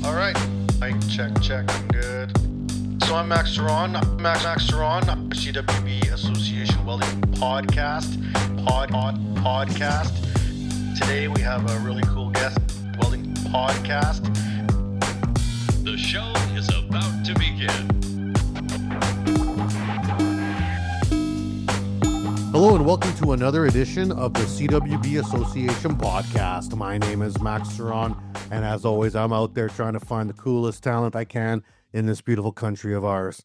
All right, mic check, good. So I'm Max Ceron, CWB Association Welding Podcast. Today we have a really cool guest, Welding Podcast. The show is about to begin. Hello and welcome to another edition of the CWB Association podcast. My name is Max Ceron, and as always, I'm out there trying to find the coolest talent I can in this beautiful country of ours.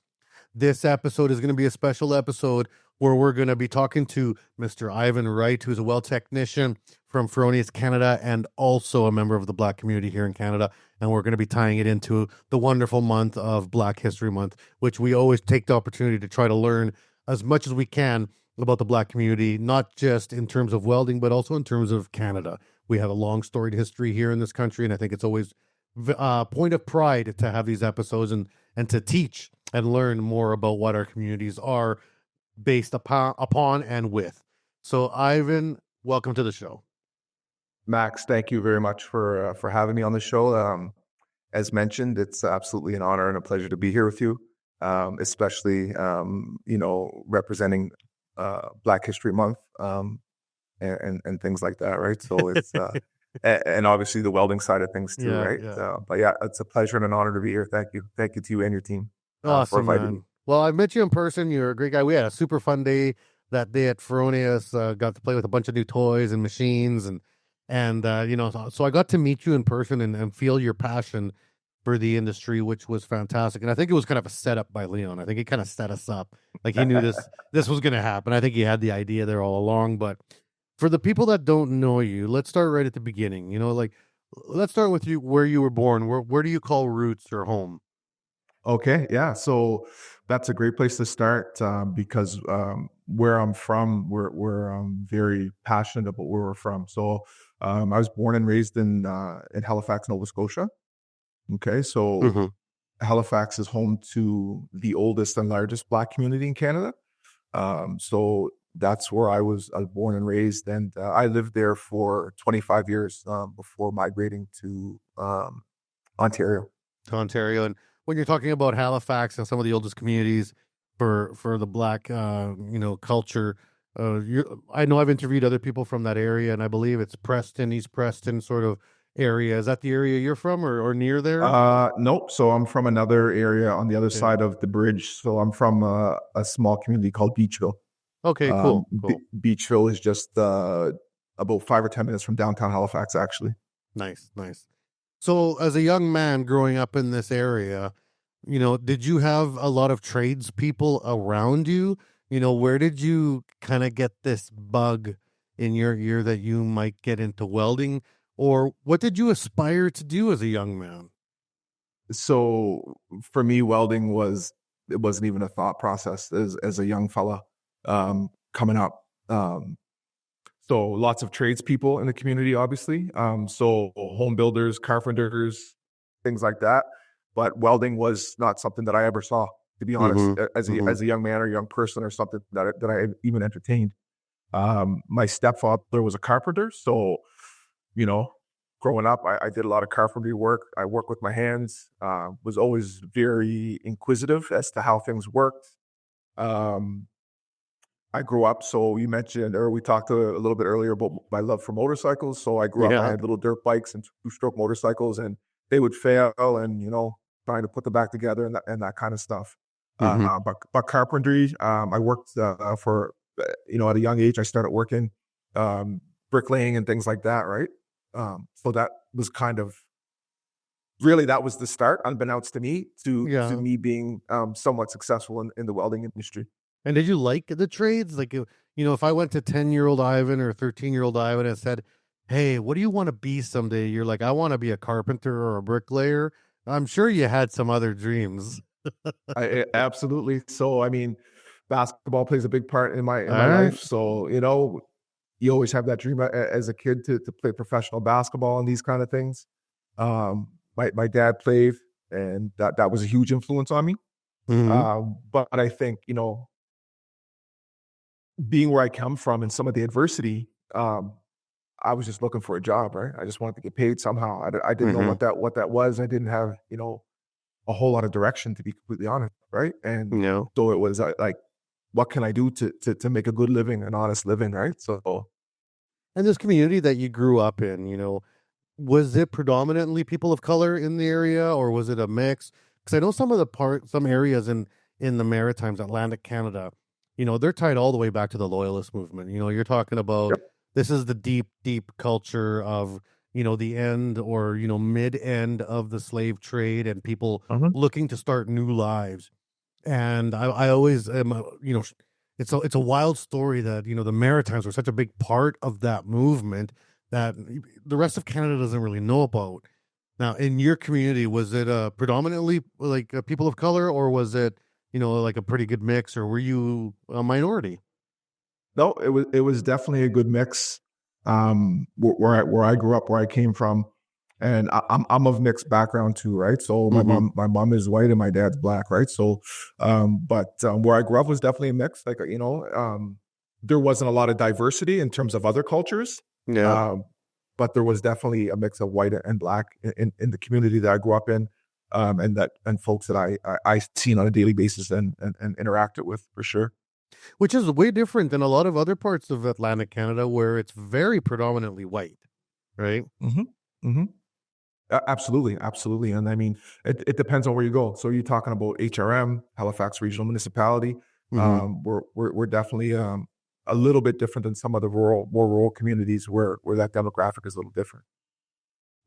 This episode is going to be a special episode where we're going to be talking to Mr. Ivan Wright, who's a weld technician from Fronius Canada and also a member of the Black community here in Canada. And we're going to be tying it into the wonderful month of Black History Month, which we always take the opportunity to try to learn as much as we can about the Black community, not just in terms of welding, but also in terms of Canada. We have a long storied history here in this country, and I think it's always a point of pride to have these episodes and to teach and learn more about what our communities are based upon and with. So, Ivan, welcome to the show. Max, thank you very much for having me on the show. As mentioned, it's absolutely an honor and a pleasure to be here with you, especially representing Black History Month and things like that, right? So it's and obviously the welding side of things too, right? Yeah. But yeah, it's a pleasure and an honor to be here. Thank you to you and your team. Awesome, man. Well, I met you in person. You're a great guy. We had a super fun day that day at Fronius. Got to play with a bunch of new toys and machines, and so I got to meet you in person and feel your passion for the industry, which was fantastic. And I think it was kind of a setup by Leon. I think he kind of set us up. Like he knew this was going to happen. I think he had the idea there all along. But for the people that don't know you, let's start right at the beginning. Let's start with you, where you were born. Where do you call roots or home? Okay, yeah. So that's a great place to start because where I'm from, we're very passionate about where we're from. So I was born and raised in Halifax, Nova Scotia. Okay, so Halifax is home to the oldest and largest Black community in Canada. So that's where I was born and raised, and I lived there for 25 years before migrating to Ontario. And when you're talking about Halifax and some of the oldest communities for the Black culture, I know I've interviewed other people from that area, and I believe it's Preston, East Preston sort of area. Is that the area you're from or near there? Nope. So I'm from another area on the other side of the bridge. So I'm from a small community called Beachville. Okay, cool. Beachville is just about 5 or 10 minutes from downtown Halifax, actually. Nice. So as a young man growing up in this area, did you have a lot of tradespeople around you? Where did you kind of get this bug in your ear that you might get into welding? Or what did you aspire to do as a young man? So for me, welding it wasn't even a thought process as a young fella coming up. So lots of tradespeople in the community, obviously. So home builders, carpenters, things like that. But welding was not something that I ever saw, to be honest, as a young man or young person or something that I even entertained. My stepfather was a carpenter, so growing up, I did a lot of carpentry work. I worked with my hands, was always very inquisitive as to how things worked. I grew up, so you mentioned, or we talked a little bit earlier about my love for motorcycles. So I grew up, I had little dirt bikes and two-stroke motorcycles, and they would fail and, trying to put them back together and that kind of stuff. But carpentry, I worked for, at a young age, I started working bricklaying and things like that, right? So that was kind of that was the start, unbeknownst to me, to me being somewhat successful in the welding industry. And did you like the trades? Like, if I went to 10-year-old Ivan or 13-year-old Ivan and said, hey, what do you want to be someday? You're like, I want to be a carpenter or a bricklayer. I'm sure you had some other dreams. Absolutely. So, I mean, basketball plays a big part in my life. So, you always have that dream as a kid to play professional basketball and these kind of things. My dad played, and that was a huge influence on me. But I think, being where I come from and some of the adversity, I was just looking for a job, right? I just wanted to get paid somehow. I didn't know Mm-hmm. what that was. I didn't have, a whole lot of direction, to be completely honest, right? And Yeah. so it was like, what can I do to make a good living, an honest living, right? So And this community that you grew up in, was it predominantly people of color in the area, or was it a mix? Because I know some areas in the Maritimes, Atlantic Canada, they're tied all the way back to the Loyalist movement. You're talking about yep. this is the deep, deep culture of the end or mid end of the slave trade and people Mhm. looking to start new lives. And I always am, it's a wild story that the Maritimes were such a big part of that movement that the rest of Canada doesn't really know about. Now, in your community, was it predominantly like people of color, or was it like a pretty good mix, or were you a minority? No, it was definitely a good mix. Where I grew up, where I came from, and I'm of mixed background too, right? So Mm-hmm. my mom is white and my dad's black, right? So, where I grew up was definitely a mix. Like there wasn't a lot of diversity in terms of other cultures, Yeah. um, but there was definitely a mix of white and black in the community that I grew up in, and folks that I seen on a daily basis and interacted with for sure. Which is way different than a lot of other parts of Atlantic Canada where it's very predominantly white, right? Hmm. Hmm. Absolutely, absolutely, and I mean, it depends on where you go. So you're talking about HRM, Halifax Regional Municipality. Mm-hmm. We're definitely a little bit different than some of the more rural communities where that demographic is a little different.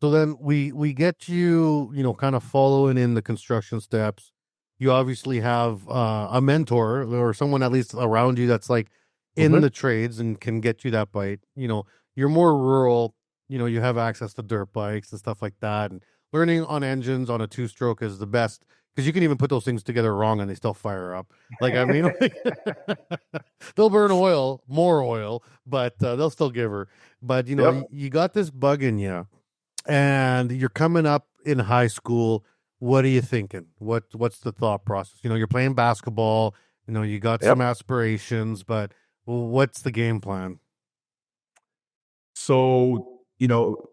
So then we get you, kind of following in the construction steps. You obviously have a mentor or someone at least around you that's like in Mhm. the trades and can get you that bite. You're more rural. You have access to dirt bikes and stuff like that. And learning on engines on a two-stroke is the best because you can even put those things together wrong and they still fire up. Like I mean, they'll burn more oil, but they'll still give her. But Yep. you got this bug in you and you're coming up in high school. What are you thinking? What's the thought process? You're playing basketball, you got some Yep. aspirations, but what's the game plan? So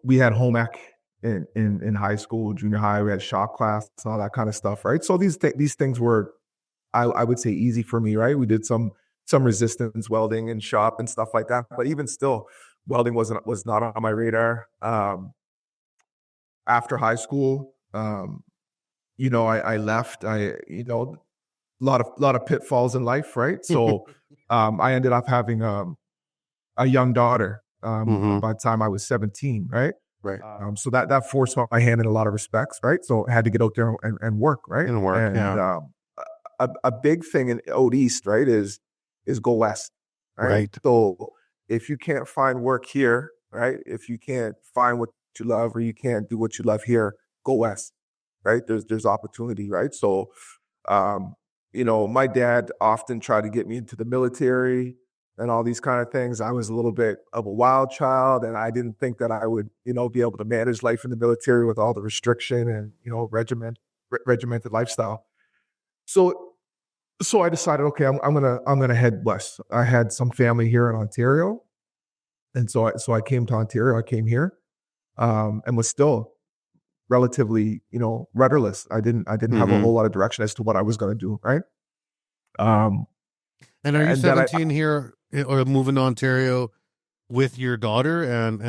we had home ec in high school, junior high. We had shop class, all that kind of stuff, right? So these things were I would say easy for me, right? We did some resistance welding and shop and stuff like that. But even still, welding was not on my radar. After high school, I left. A lot of pitfalls in life, right? So I ended up having a young daughter Mm-hmm. by the time I was 17, right? Right. So that forced my hand in a lot of respects, right? So I had to get out there and work, right? In work, And yeah. a big thing in out east, right, is go west, right? Right. So if you can't find work here, right, if you can't find what you love or you can't do what you love here, go west, right? There's opportunity, right? So, my dad often tried to get me into the military and all these kind of things. I was a little bit of a wild child, and I didn't think that I would, be able to manage life in the military with all the restriction and regimented lifestyle. So I decided, okay, I'm gonna head west. I had some family here in Ontario, and so I came to Ontario. I came here, and was still relatively, rudderless. I didn't have a Mm-hmm. whole lot of direction as to what I was going to do. Right. Um, And are you and then 17 here or moving to Ontario with your daughter and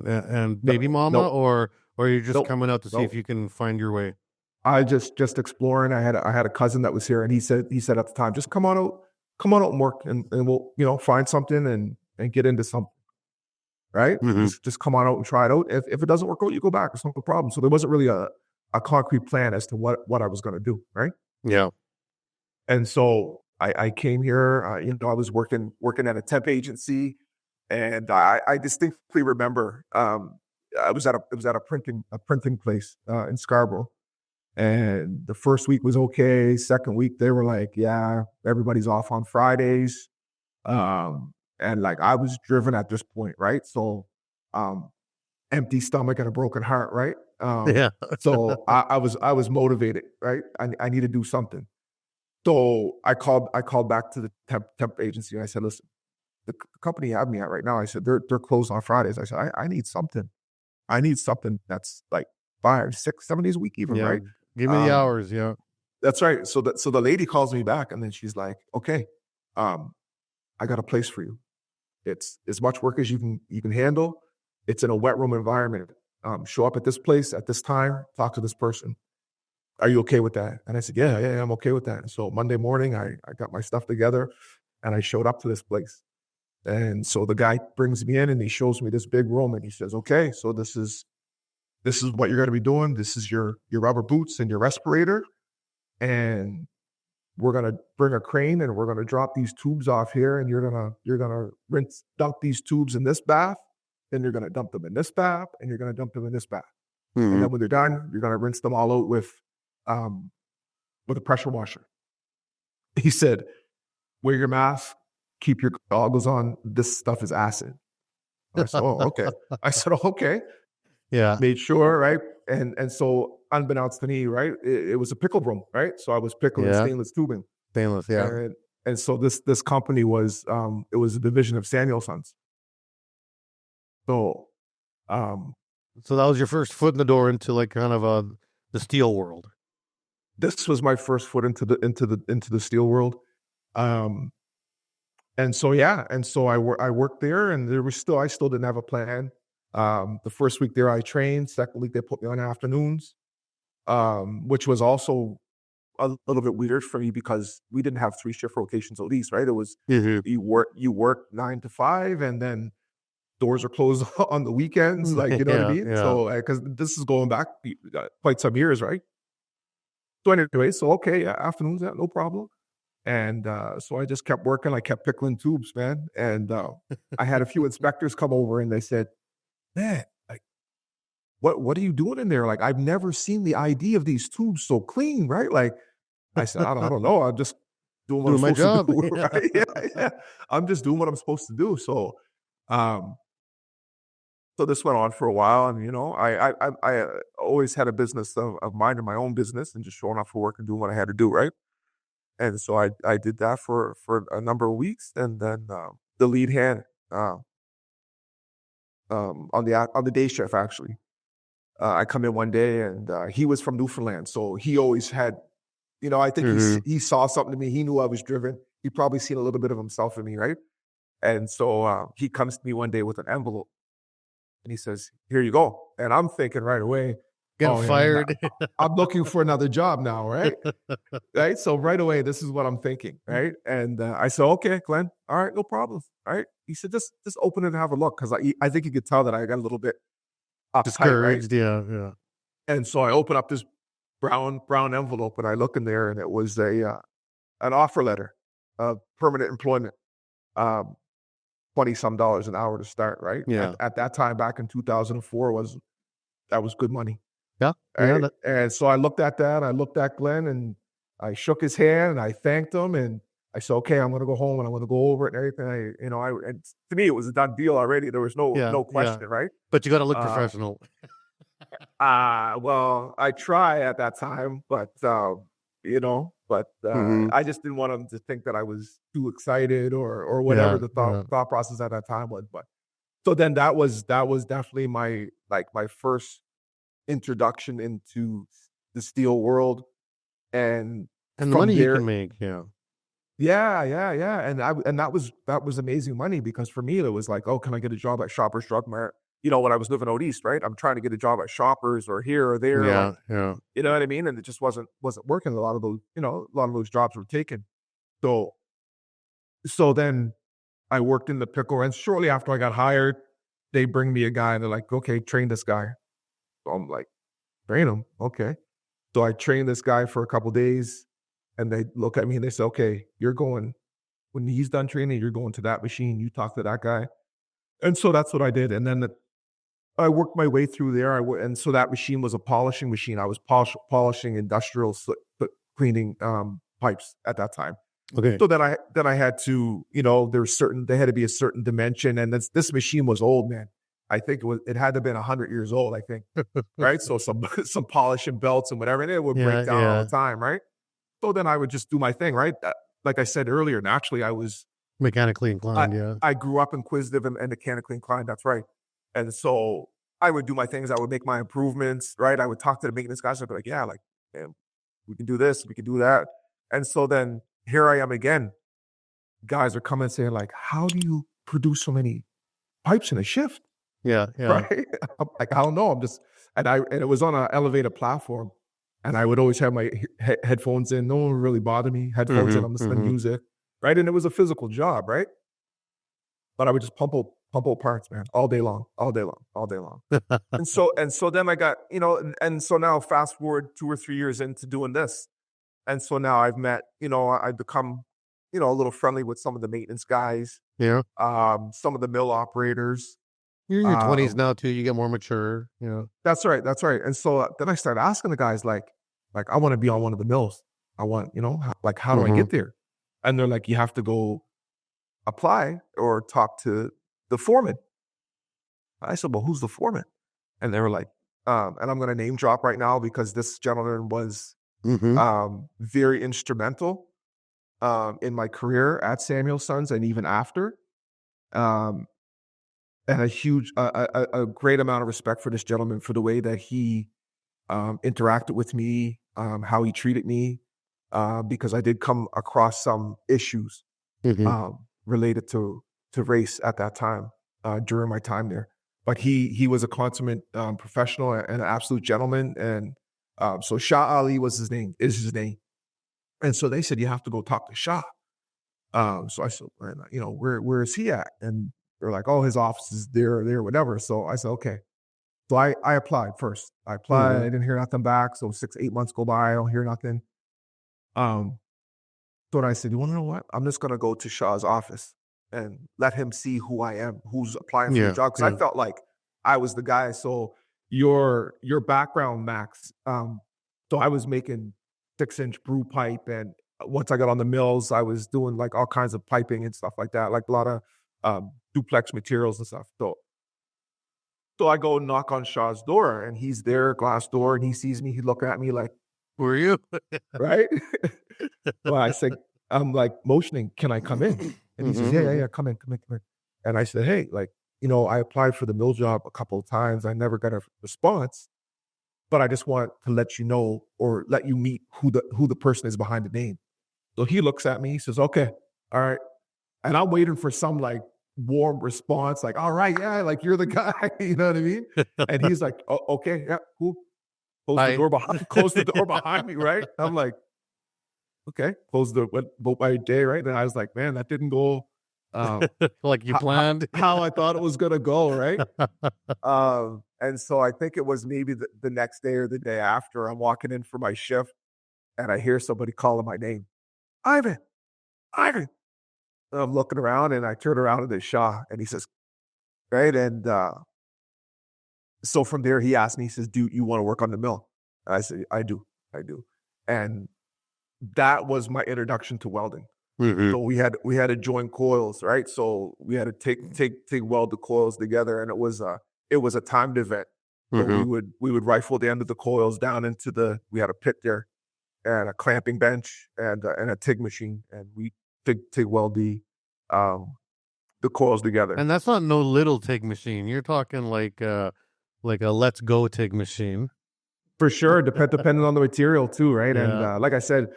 no, baby mama, no, or you're just no, coming out to see if no. you can find your way? I just exploring. I had a cousin that was here, and he said at the time, just come on out and work, and we'll find something and get into something. Right? Mm-hmm. Just come on out and try it out. If it doesn't work out, you go back. It's no problem. So there wasn't really a concrete plan as to what I was going to do. Right? Yeah. And so I came here. I was working at a temp agency, and I distinctly remember I was at a printing place in Scarborough. And the first week was okay. Second week, they were like, yeah, everybody's off on Fridays. And like I was driven at this point, right? So um, empty stomach and a broken heart, right? Yeah. So I was motivated, right? I need to do something. So I called back to the temp agency and I said, listen, the company you have me at right now, I said, they're closed on Fridays. I said, I need something. I need something that's like 5, 6, 7 days a week even, Yeah. right? Give me the hours. Yeah. That's right. So the lady calls me back and then she's like, okay, I got a place for you. It's as much work as you can handle. It's in a wet room environment. Show up at this place at this time, talk to this person. Are you okay with that? And I said, yeah, I'm okay with that. And so Monday morning, I got my stuff together and I showed up to this place. And so the guy brings me in and he shows me this big room and he says, okay, so this is what you're going to be doing. This is your rubber boots and your respirator. And we're going to bring a crane and we're going to drop these tubes off here. And you're going to dump these tubes in this bath. Then you're going to dump them in this bath and you're going to dump them in this bath. Mm-hmm. And then when they're done, you're going to rinse them all out with a pressure washer. He said, wear your mask, keep your goggles on. This stuff is acid. I said, oh, okay. I said, okay. Yeah. Made sure, right? And so unbeknownst to me, right, it was a pickle room, right? So I was pickling stainless tubing. Stainless, yeah. And so this company was, it was a division of Samuel Sons. So that was your first foot in the door into like kind of the steel world. This was my first foot into the steel world. And so I worked there, and I still didn't have a plan. The first week there I trained. Second week they put me on afternoons, which was also a little bit weird for me because we didn't have 3 shift rotations at least, right? It was you work 9 to 5, and then doors are closed on the weekends, like, you know what I mean? Yeah. So because this is going back quite some years, right? So anyway, okay, afternoons, no problem. And so I just kept working. I kept pickling tubes, man. And I had a few inspectors come over and they said, man, like, what are you doing in there? Like, I've never seen the ID of these tubes so clean, right? Like, I said, I don't know. I'm just doing what I'm supposed to do. Right? Yeah. I'm just doing what I'm supposed to do. So, so this went on for a while, and I always had a business of minding my own business and just showing up for work and doing what I had to do, right? And so I did that for a number of weeks, and then the lead hand on the day shift actually, I come in one day and he was from Newfoundland, so he always had, I think he saw something to me. He knew I was driven. He probably seen a little bit of himself in me, right? And so he comes to me one day with an envelope. And he says, here you go. And I'm thinking right away, Get fired. I'm looking for another job now, right? Right? So right away, this is what I'm thinking, right? And I said, okay, Glenn, all right, no problem, all right? He said, just open it and have a look, because I think he could tell that I got a little bit discouraged, right? Yeah. And so I open up this brown envelope, and I look in there, and it was an offer letter of permanent employment. $20-some an hour to start, right? Yeah. At that time, back in 2004, that was good money. Yeah. Right? Yeah. And so I looked at that. I looked at Glenn, and I shook his hand, and I thanked him, and I said, "Okay, I'm going to go home and I'm going to go over it and everything." And to me, it was a done deal already. There was no question, right? But you got to look professional. Well, I try at that time, but I just didn't want him to think that I was too excited or whatever the thought process at that time was. But so then that was definitely my first introduction into the steel world, and the money you can make. Yeah. And that was amazing money, because for me it was like, oh, can I get a job at Shoppers Drug Mart? When I was living out east, right? I'm trying to get a job at Shoppers or here or there. Yeah. You know what I mean? And it just wasn't working. A lot of those jobs were taken. So then I worked in the pickle, and shortly after I got hired, they bring me a guy and they're like, okay, train this guy. So I'm like, train him? Okay. So I trained this guy for a couple of days, and they look at me and they say, okay, when he's done training, you're going to that machine. You talk to that guy. And so that's what I did. And then I worked my way through there. And so that machine was a polishing machine. I was polishing industrial cleaning pipes at that time. Okay. So then I had to, they had to be a certain dimension. And this machine was old, man. I think it had to have been 100 years old, I think. Right. So some polishing belts and whatever, and it would break down all the time. Right. So then I would just do my thing. Right. Like I said earlier, naturally I was Mechanically inclined, yeah. I grew up inquisitive and mechanically inclined. That's right. And so I would do my things. I would make my improvements, right? I would talk to the maintenance guys. I'd be like, yeah, like, man, we can do this, we can do that. And so then here I am again. Guys are coming saying like, how do you produce so many pipes in a shift? Yeah. Right? I'm like, I don't know. And it was on an elevated platform. And I would always have my headphones in. No one would really bother me. Headphones in, I'm listening to music. Right. And it was a physical job, right? But I would just pump out parts, man, all day long. and so then I got, and so now fast forward 2 or 3 years into doing this. And so now I've met, I've become, a little friendly with some of the maintenance guys. Yeah. Some of the mill operators. You're in your 20s now too. You get more mature. That's right. And so then I started asking the guys like I want to be on one of the mills. I want, how do I get there? And they're like, you have to go apply or talk to the foreman. I said, well, who's the foreman? And they were like, and I'm going to name drop right now because this gentleman was very instrumental in my career at Samuel Sons and even after. And a great amount of respect for this gentleman for the way that he interacted with me, how he treated me, because I did come across some issues related to race at that time during my time there. But he was a consummate professional and an absolute gentleman. And so Shah Ali is his name. And so they said, you have to go talk to Shah. So I said, where is he at? And they're like, oh, his office is there, whatever. So I said, okay. So I applied first. I applied. I didn't hear nothing back. So 6-8 months go by. I don't hear nothing. So I said, you want to know what? I'm just going to go to Shah's office and let him see who I am, who's applying for the job. Because I felt like I was the guy. So your background, Max. So I was making 6-inch brew pipe. And once I got on the mills, I was doing like all kinds of piping and stuff like that. Like a lot of duplex materials and stuff. So I go knock on Shah's door and he's there, glass door, and he sees me. He looked at me like, who are you? Right? Well, I said, I'm like motioning, can I come in? And he says, yeah, come in. And I said, hey, like, I applied for the mill job a couple of times. I never got a response, but I just want to let you know or let you meet who the person is behind the name. So he looks at me, he says, okay, all right. And I'm waiting for some like warm response, like, all right, yeah, like you're the guy, you know what I mean? And he's like, oh, okay, yeah, cool. Close the door behind me, right? I'm like, okay, went my day, right? And I was like, man, that didn't go like you planned. How I thought it was gonna go, right? And so I think it was maybe the next day or the day after, I'm walking in for my shift and I hear somebody calling my name. Ivan. And I'm looking around and I turn around and there's Shah and he says, right? And so from there he asked me, he says, do you want to work on the mill? And I said, I do. And that was my introduction to welding. So we had to join coils, right? So we had to take weld the coils together, and it was a timed event. So we would rifle the end of the coils down into we had a pit there, and a clamping bench and a TIG machine, and we TIG weld the coils together. And that's not no little TIG machine. You're talking like a Let's Go TIG machine. For sure, depending on the material too, right? Yeah. And like I said,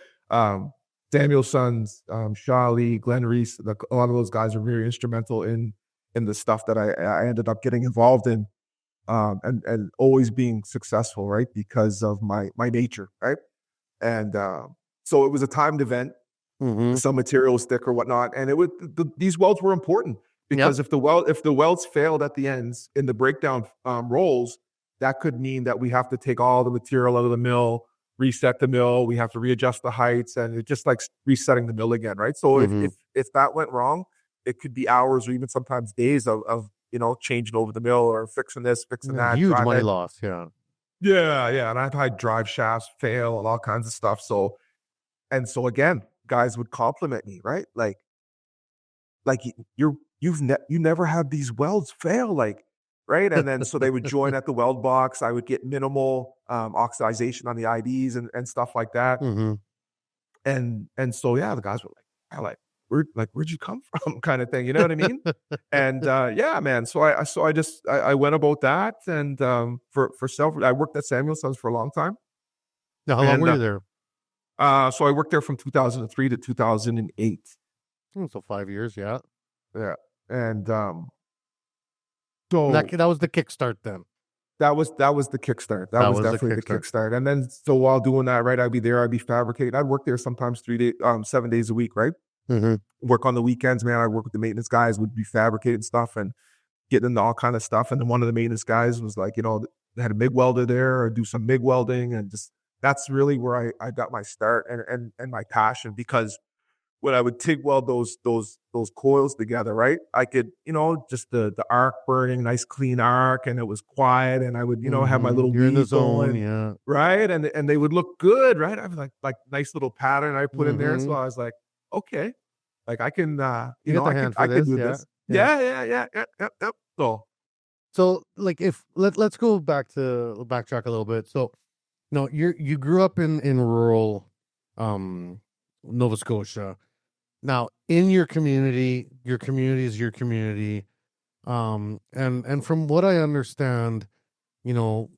Samuel Sons, Shah Ali, Glenn Reese, a lot of those guys are very instrumental in the stuff that I ended up getting involved in, and always being successful, right? Because of my nature, right? And so it was a timed event. Some material stick or whatnot, and these welds were important because if the welds failed at the ends in the breakdown rolls, that could mean that we have to take all the material out of the mill, reset the mill, we have to readjust the heights, and it's just like resetting the mill again, right? So if that went wrong, it could be hours or even sometimes days of changing over the mill or fixing this, fixing that. Huge money loss, yeah. And I've had drive shafts fail and all kinds of stuff. So again, guys would compliment me, right? Like you never had these welds fail, like, right? And then so they would join at the weld box. I would get minimal oxidization on the IDs and stuff like that. And so the guys were like, where'd you come from kind of thing, you know what I mean? And yeah, man. So I went about that, and I worked at Samuelson's for a long time. Now, how long And were you there? so I worked there from 2003 to 2008. So 5 years, yeah. Yeah. And And so that was the kickstart then. that was the kickstart. That was definitely the kickstart. And then so while doing that, right, I'd be fabricating. I'd work there sometimes 7 days a week, right? Mm-hmm. Work on the weekends, man. I'd work with the maintenance guys, would be fabricating stuff and getting into all kind of stuff. And then one of the maintenance guys was like, they had a MIG welder there, or do some MIG welding, and just that's really where I got my start and my passion, because when I would TIG weld those coils together, right? I could, just the arc burning, nice clean arc, and it was quiet, and I would, have my little You're in the weed zone, going, yeah. right? And they would look good, right? I was like nice little pattern I put in there. So I was like, okay, like I can, I can do this. Yeah. So like if let's go backtrack a little bit. So no, you grew up in rural Nova Scotia. Now in your community is your community. And from what I understand, how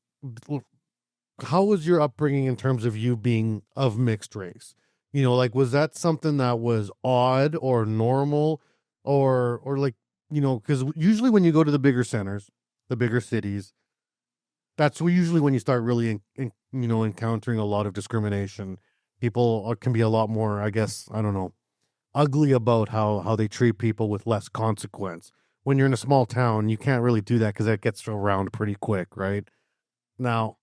was your upbringing in terms of you being of mixed race? Like, was that something that was odd or normal, or like, because usually when you go to the bigger centers, the bigger cities, that's usually when you start really, encountering a lot of discrimination. People can be a lot more, I guess, I don't know, ugly about how they treat people with less consequence. When you're in a small town, you can't really do that because that gets around pretty quick, right? Now,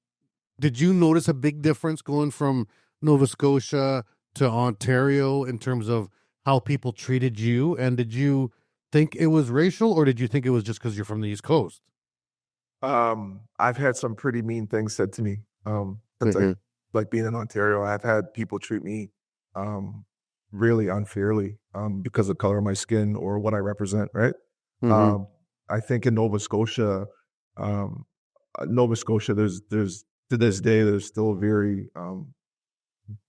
did you notice a big difference going from Nova Scotia to Ontario in terms of how people treated you? And did you think it was racial, or did you think it was just because you're from the East Coast? I've had some pretty mean things said to me. Since like being in Ontario, I've had people treat me really unfairly because of the color of my skin or what I represent, right? I think in Nova Scotia, there's to this day, there's still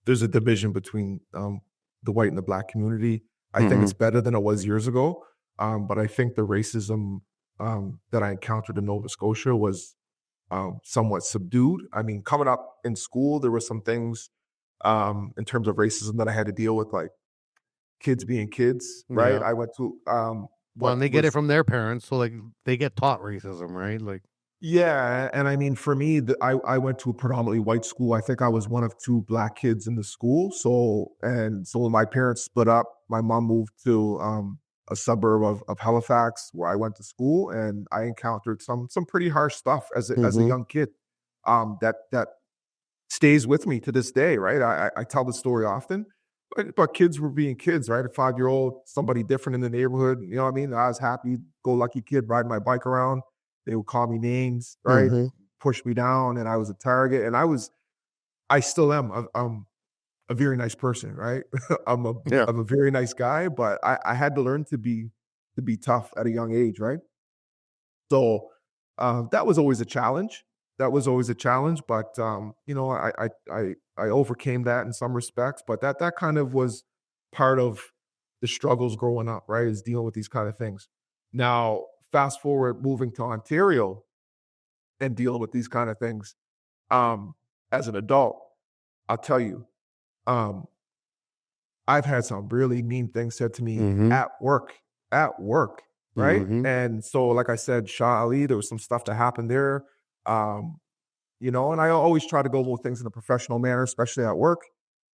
there's a division between the white and the black community. I think it's better than it was years ago. But I think the racism that I encountered in Nova Scotia was somewhat subdued. I mean, coming up in school, there were some things in terms of racism that I had to deal with, like kids being kids, right? Yeah. I went to Well, and they get it from their parents, so like they get taught racism, right? Like, yeah, and I mean, for me, I went to a predominantly white school. I think I was one of two black kids in the school. So when my parents split up, my mom moved to a suburb of Halifax, where I went to school, and I encountered some pretty harsh stuff as a young kid that stays with me to this day, right? I tell the story often, but kids were being kids, right? A 5-year-old, somebody different in the neighborhood, you know what I mean? I was happy-go-lucky kid riding my bike around. They would call me names, right? Push me down, and I was a target. And I still am. I'm a very nice person, right? I'm a very nice guy, but I had to learn to be tough at a young age, right? So that was always a challenge. But I overcame that in some respects. But that kind of was part of the struggles growing up, right? Is dealing with these kind of things. Now, fast forward, moving to Ontario and dealing with these kind of things. As an adult, I'll tell you, I've had some really mean things said to me at work, right? And so, like I said, Shah Ali, there was some stuff that happened there, and I always try to go with things in a professional manner, especially at work.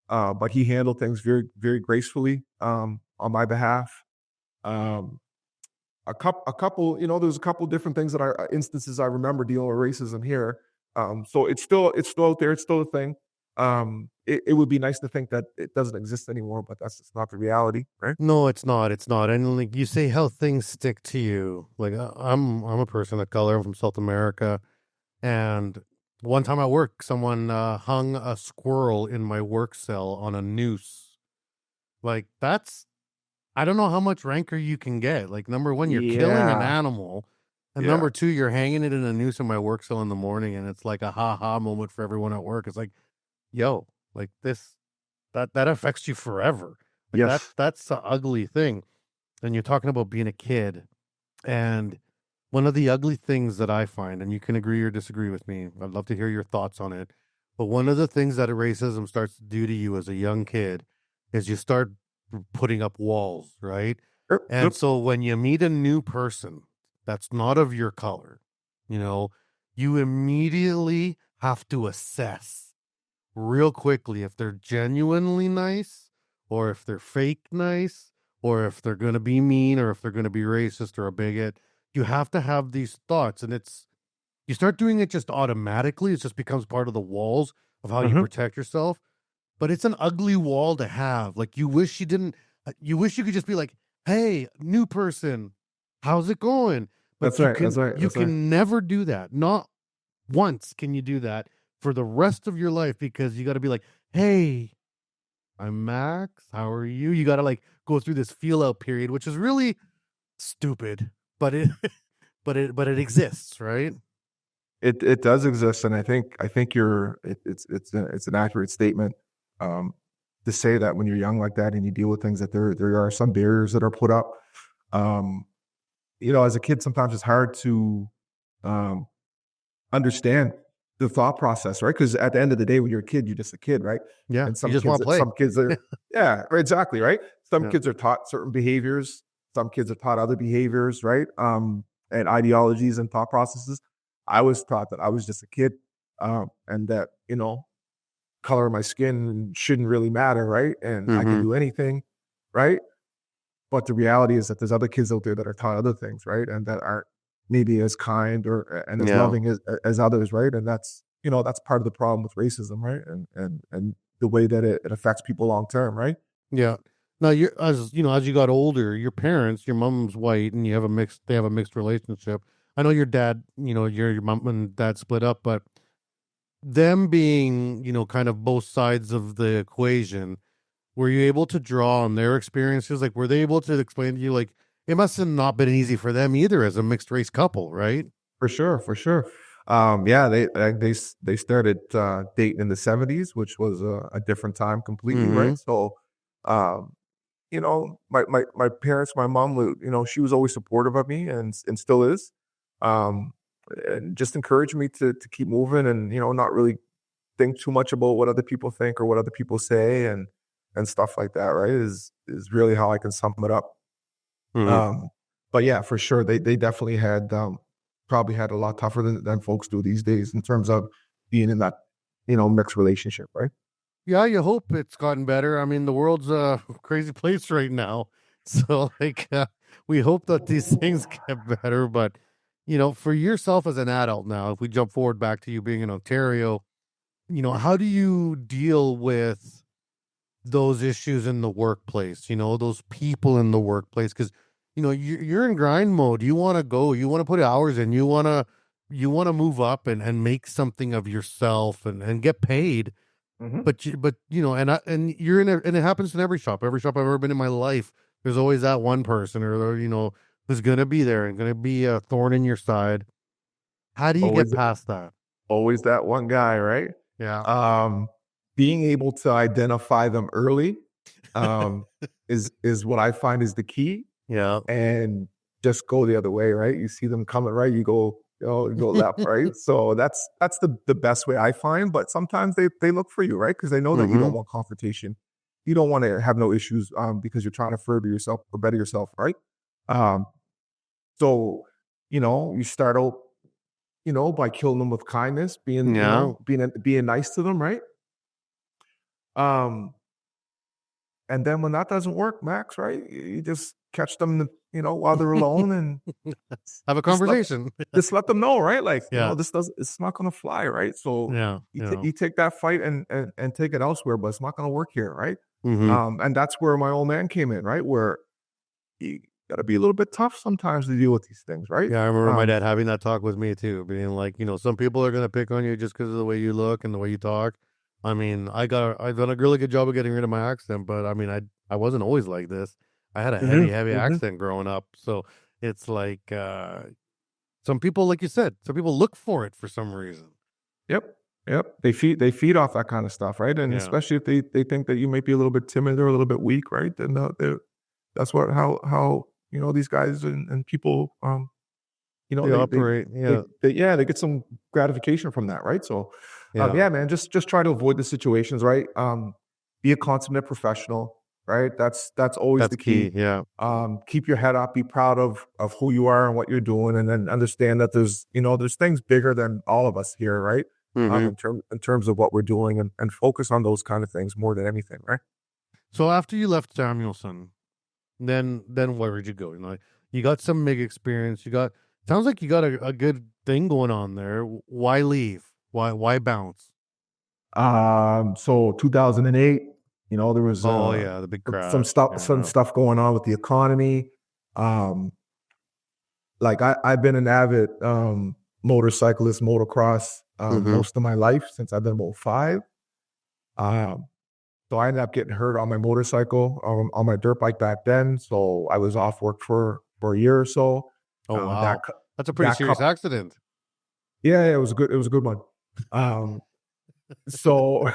But he handled things very, very gracefully on my behalf. A couple, there was a couple different things instances I remember dealing with racism here. So it's still out there. It's still a thing. It would be nice to think that it doesn't exist anymore, but that's just not the reality, right? no, it's not. And like you say, how things stick to you. Like I'm a person of color. I'm from South America, and one time at work, someone hung a squirrel in my work cell on a noose. Like I don't know how much rancor you can get. Like, number one, you're killing an animal. And number two, you're hanging it in a noose in my work cell in the morning. And it's like a ha-ha moment for everyone at work. It's like, yo, like that affects you forever. Like Yes. that's an ugly thing. And you're talking about being a kid. And one of the ugly things that I find, and you can agree or disagree with me, I'd love to hear your thoughts on it. But one of the things that racism starts to do to you as a young kid is you start putting up walls, right? And so when you meet a new person that's not of your color, you immediately have to assess real quickly if they're genuinely nice or if they're fake nice or if they're going to be mean or if they're going to be racist or a bigot. You have to have these thoughts, and you start doing it just automatically. It just becomes part of the walls of how you protect yourself. But it's an ugly wall to have. Like, you wish you could just be like, hey, new person, how's it going? But That's right. You can never do that. Not once can you do that for the rest of your life, because you got to be like, hey, I'm Max. How are you? You got to like go through this feel out period, which is really stupid, but it but it exists, right? It does exist, and I think it's an accurate statement to say that when you're young like that and you deal with things, that there are some barriers that are put up. As a kid, sometimes it's hard to understand the thought process, right? Because at the end of the day, when you're a kid, you're just a kid, right? Yeah, And you just want to play. some kids are, yeah, exactly, right? Some kids are taught certain behaviors. Some kids are taught other behaviors, right? And ideologies and thought processes. I was taught that I was just a kid, and that, color of my skin shouldn't really matter, right? And I can do anything, right? But the reality is that there's other kids out there that are taught other things, right? And that aren't maybe as kind and as loving as others, right? And that's part of the problem with racism, right? And the way that it affects people long term, right? Yeah. Now, as you got older, your parents, your mom's white, and they have a mixed relationship. I know your dad, your mom and dad split up, but them being, kind of both sides of the equation, were you able to draw on their experiences? Like, were they able to explain to you, like, it must have not been easy for them either as a mixed race couple, right? For sure. Yeah, they started dating in the 70s, which was a different time completely, right? So, my parents, my mom, she was always supportive of me and still is, and just encouraged me to keep moving and not really think too much about what other people think or what other people say and stuff like that, right? Is really how I can sum it up. But yeah, for sure, they definitely had probably had a lot tougher than folks do these days in terms of being in that mixed relationship, right? Yeah, you hope it's gotten better. I mean, the world's a crazy place right now, so like we hope that these things get better. But for yourself as an adult now, if we jump forward back to you being in Ontario, how do you deal with those issues in the workplace? Those people in the workplace, because you're in grind mode. You want to go. You want to put hours in. You want to move up and make something of yourself and get paid. But and you're and it happens in every shop. Every shop I've ever been in my life, there's always that one person or who's gonna be there and gonna be a thorn in your side. How do you get past that? Always that one guy, right? Yeah. Being able to identify them early is what I find is the key. Yeah. And just go the other way, right? You see them coming right, you go left, right? So that's the best way I find. But sometimes they look for you, right? Because they know that you don't want confrontation. You don't want to have no issues because you're trying to further yourself or better yourself, right? So you start out, by killing them with kindness, being being nice to them, right? And then when that doesn't work, Max, right? You just catch them, while they're alone and have a conversation. Just let them know, right? Like, it's not going to fly, right? So you take that fight and take it elsewhere, but it's not going to work here, right? And that's where my old man came in, right? Where you got to be a little bit tough sometimes to deal with these things, right? Yeah, I remember my dad having that talk with me too, being like, some people are going to pick on you just because of the way you look and the way you talk. I mean, I've done a really good job of getting rid of my accent, but I mean, I wasn't always like this. I had a heavy accent growing up. So it's like, some people, like you said, some people look for it for some reason. Yep. Yep. They feed off that kind of stuff, right? And Yeah. especially if they think that you might be a little bit timid or a little bit weak, right? Then that's how these guys and people They operate. Yeah. they get some gratification from that, right? So Yeah. yeah, man, just try to avoid the situations, right? Be a consummate professional, right? That's always That's the key. Yeah. Keep your head up, be proud of who you are and what you're doing, and then understand that there's things bigger than all of us here, right? Mhm. In terms of what we're doing, and focus on those kind of things more than anything, right? So after you left Samuelson, then where did you go? You got some MIG experience. Sounds like you got a good thing going on there. Why leave? Why bounce? So 2008, there was Oh yeah, the big some crash. stuff going on with the economy. Like I've been an avid motorcyclist, motocross most of my life since I've been about 5. So I ended up getting hurt on my motorcycle, on my dirt bike back then. So I was off work for a year or so. Oh wow, that's a pretty serious accident. Yeah, it was a good one. So,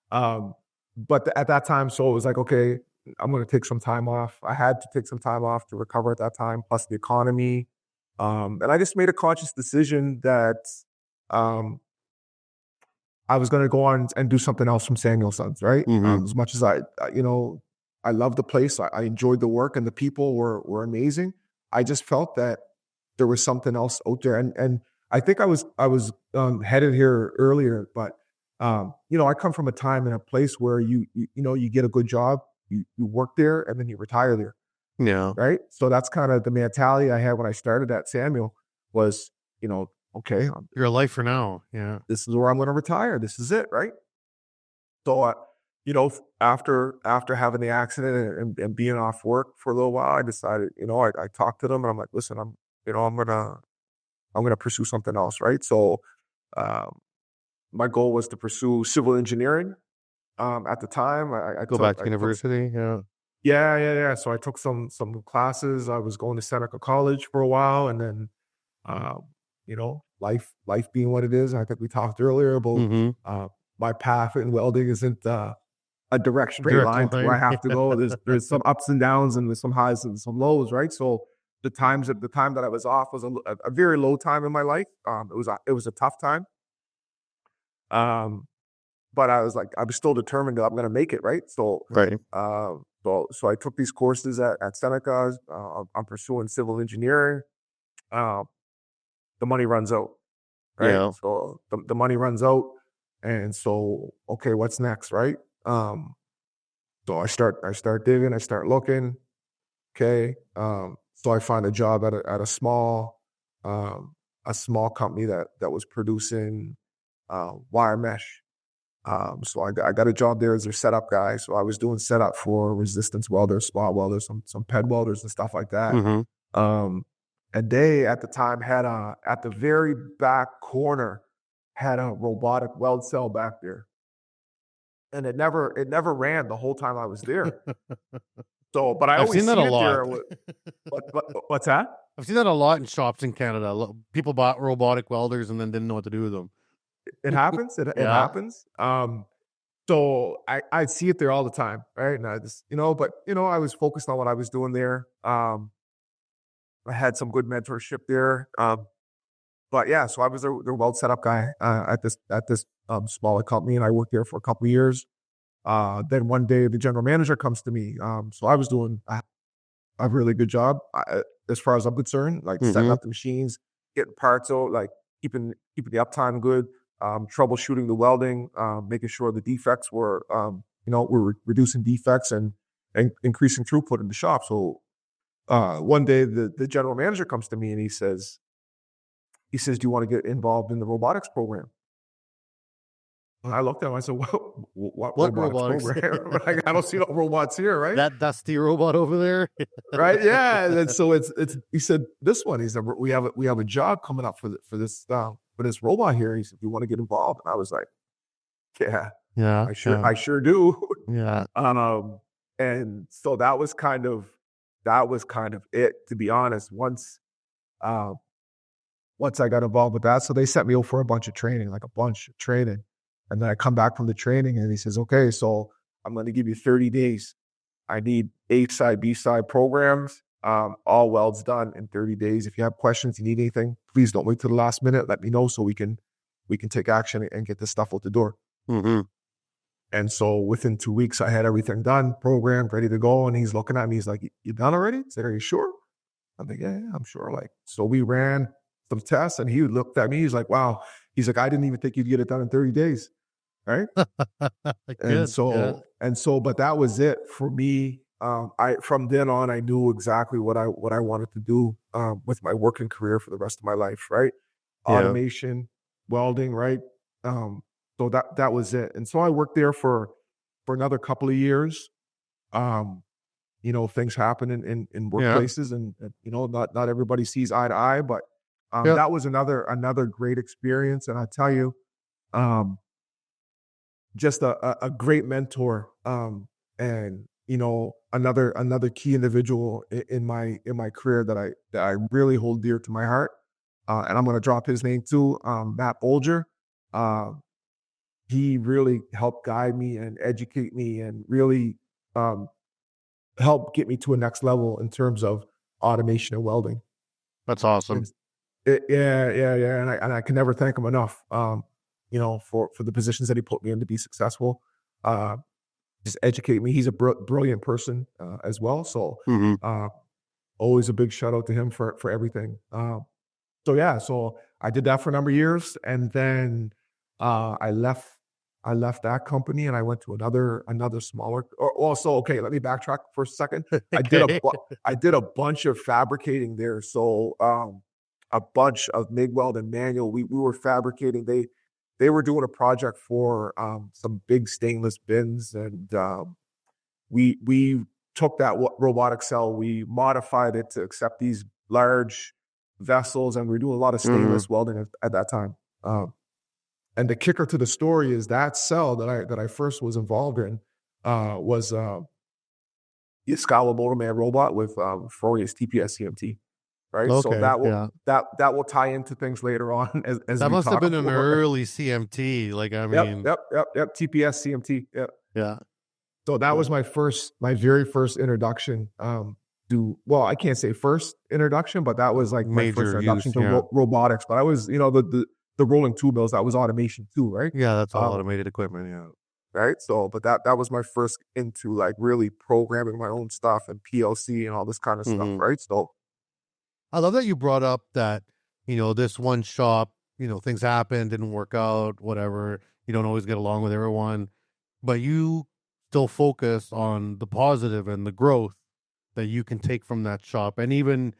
but at that time, so it was like, okay, I'm going to take some time off. I had to take some time off to recover at that time, plus the economy. And I just made a conscious decision that I was going to go on and do something else from Samuelson's, right? As much as I love the place, I enjoyed the work, and the people were amazing. I just felt that there was something else out there, and I think I was headed here earlier, but I come from a time and a place where you get a good job, you work there, and then you retire there. Yeah. Right. So that's kind of the mentality I had when I started at Samuel was, okay, You're a lifer now. Yeah. this is where I'm going to retire. This is it. Right. So, after having the accident and being off work for a little while, I decided, I talked to them and I'm like, listen, I'm going to pursue something else. Right. So, my goal was to pursue civil engineering. At the time, I Go back to university. Yeah. Yeah. So I took some classes. I was going to Seneca College for a while, and then, life being what it is. I think we talked earlier about my path in welding isn't a direct straight line to where I have to go. There's some ups and downs, and there's some highs and some lows, right? So the time that I was off was a very low time in my life. It was a tough time. But I was still determined that I'm going to make it, right? So, Right. So I took these courses at Seneca. I'm pursuing civil engineering. The money runs out, right? Yeah. So the money runs out, and so okay, what's next, right? So I start digging, I start looking. Okay, so I find a job at a small company that was producing wire mesh. So I got a job there as their setup guy. So I was doing setup for resistance welders, spot welders, some ped welders and stuff like that. And they at the time had at the very back corner had a robotic weld cell back there, and it never ran the whole time I was there. So, but I've always seen that a lot. What's that? I've seen that a lot in shops in Canada. People bought robotic welders and then didn't know what to do with them. It happens. It happens. So I see it there all the time, right? And I just, but I was focused on what I was doing there. I had some good mentorship there. But yeah, so I was their weld setup guy at this smaller company, and I worked there for a couple of years. Then one day the general manager comes to me. So I was doing a really good job as far as I'm concerned, like setting up the machines, getting parts out, like keeping the uptime good, troubleshooting the welding, making sure the defects were, we're reducing defects and increasing throughput in the shop. So one day the general manager comes to me and he says, do you want to get involved in the robotics program? And I looked at him, I said, what robotics program? I don't see no robots here, right? That dusty robot over there. Right. Yeah. And so it's, he said, this one, he said, we have a job coming up for this robot here. He said, do you want to get involved? And I was like, yeah, I sure do. Yeah. And so that was kind of it, to be honest. Once once I got involved with that. So they sent me over for a bunch of training. And then I come back from the training and he says, okay, so I'm going to give you 30 days. I need A side, B side programs, all welds done in 30 days. If you have questions, you need anything, please don't wait till the last minute. Let me know so we can take action and get this stuff out the door. Mm-hmm. And so within 2 weeks, I had everything done, programmed, ready to go. And he's looking at me. He's like, you done already? I said, are you sure? I'm like, yeah, I'm sure. Like, so we ran some tests and he looked at me. He's like, wow. He's like, I didn't even think you'd get it done in 30 days. Right. Good. But that was it for me. From then on, I knew exactly what I wanted to do with my working career for the rest of my life. Right. Yeah. Automation, welding. Right. So that was it. And so I worked there for another couple of years. You know, things happen in workplaces and you know, not everybody sees eye to eye, but that was another great experience. And I tell you, just a great mentor, and you know, another key individual in my career that I really hold dear to my heart. And I'm going to drop his name too, Matt Bolger. He really helped guide me and educate me and really help get me to a next level in terms of automation and welding. That's awesome. Yeah. And I can never thank him enough. You know, for the positions that he put me in to be successful, just educate me. He's a brilliant person as well. So always a big shout out to him for everything. So I did that for a number of years, and then I left that company and I went to another smaller. Okay, let me backtrack for a second. I did a bunch of fabricating there. So a bunch of MIG weld and manual. We were fabricating. They were doing a project for some big stainless bins, and we took that robotic cell, we modified it to accept these large vessels, and we were doing a lot of stainless welding at that time. And the kicker to the story is that cell that I first was involved in was the Escala Motorman robot with Fronius TPS CMT. Right. Okay, so that will tie into things later on as that we must have been an more. early CMT. Like, I mean, Yep. TPS CMT. Yep. Yeah. So that was my very first introduction I can't say first introduction, but that was like my first introduction to robotics. But I was, you know, the rolling tool mills, that was automation too, right? Yeah, that's all automated equipment. Yeah. Right. So, but that was my first into like really programming my own stuff and PLC and all this kind of stuff. Right. So I love that you brought up that, you know, this one shop, you know, things happen, didn't work out, whatever. You don't always get along with everyone, but you still focus on the positive and the growth that you can take from that shop, and even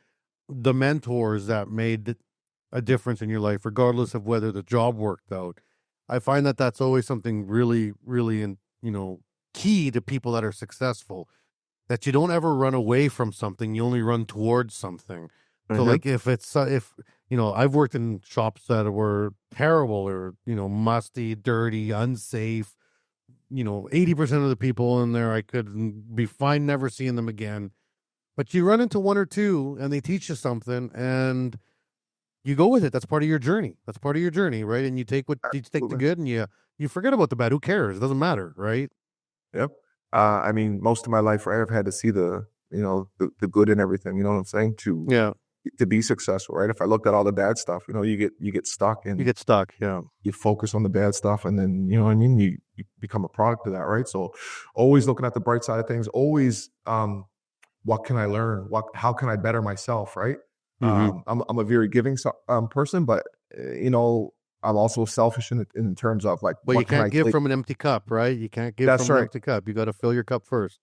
the mentors that made a difference in your life, regardless of whether the job worked out. I find that that's always something really, really, you know, key to people that are successful, that you don't ever run away from something. You only run towards something. So like if you know, I've worked in shops that were terrible or, you know, musty, dirty, unsafe, you know, 80% of the people in there, I could be fine never seeing them again. But you run into one or two and they teach you something and you go with it. That's part of your journey. Right? And you take the good and you forget about the bad. Who cares? It doesn't matter, right? Yep. I mean, most of my life, I've had to see the good in everything, you know what I'm saying? To be successful, right? If I looked at all the bad stuff, you know, you get stuck. Yeah. You focus on the bad stuff, and then, you know what I mean, you become a product of that, right? So always looking at the bright side of things, always what can I learn? How can I better myself, right? I'm a very giving person, but you know, I'm also selfish in terms of like, but you can't give from an empty cup, right? You can't give from an empty cup. You got to fill your cup first.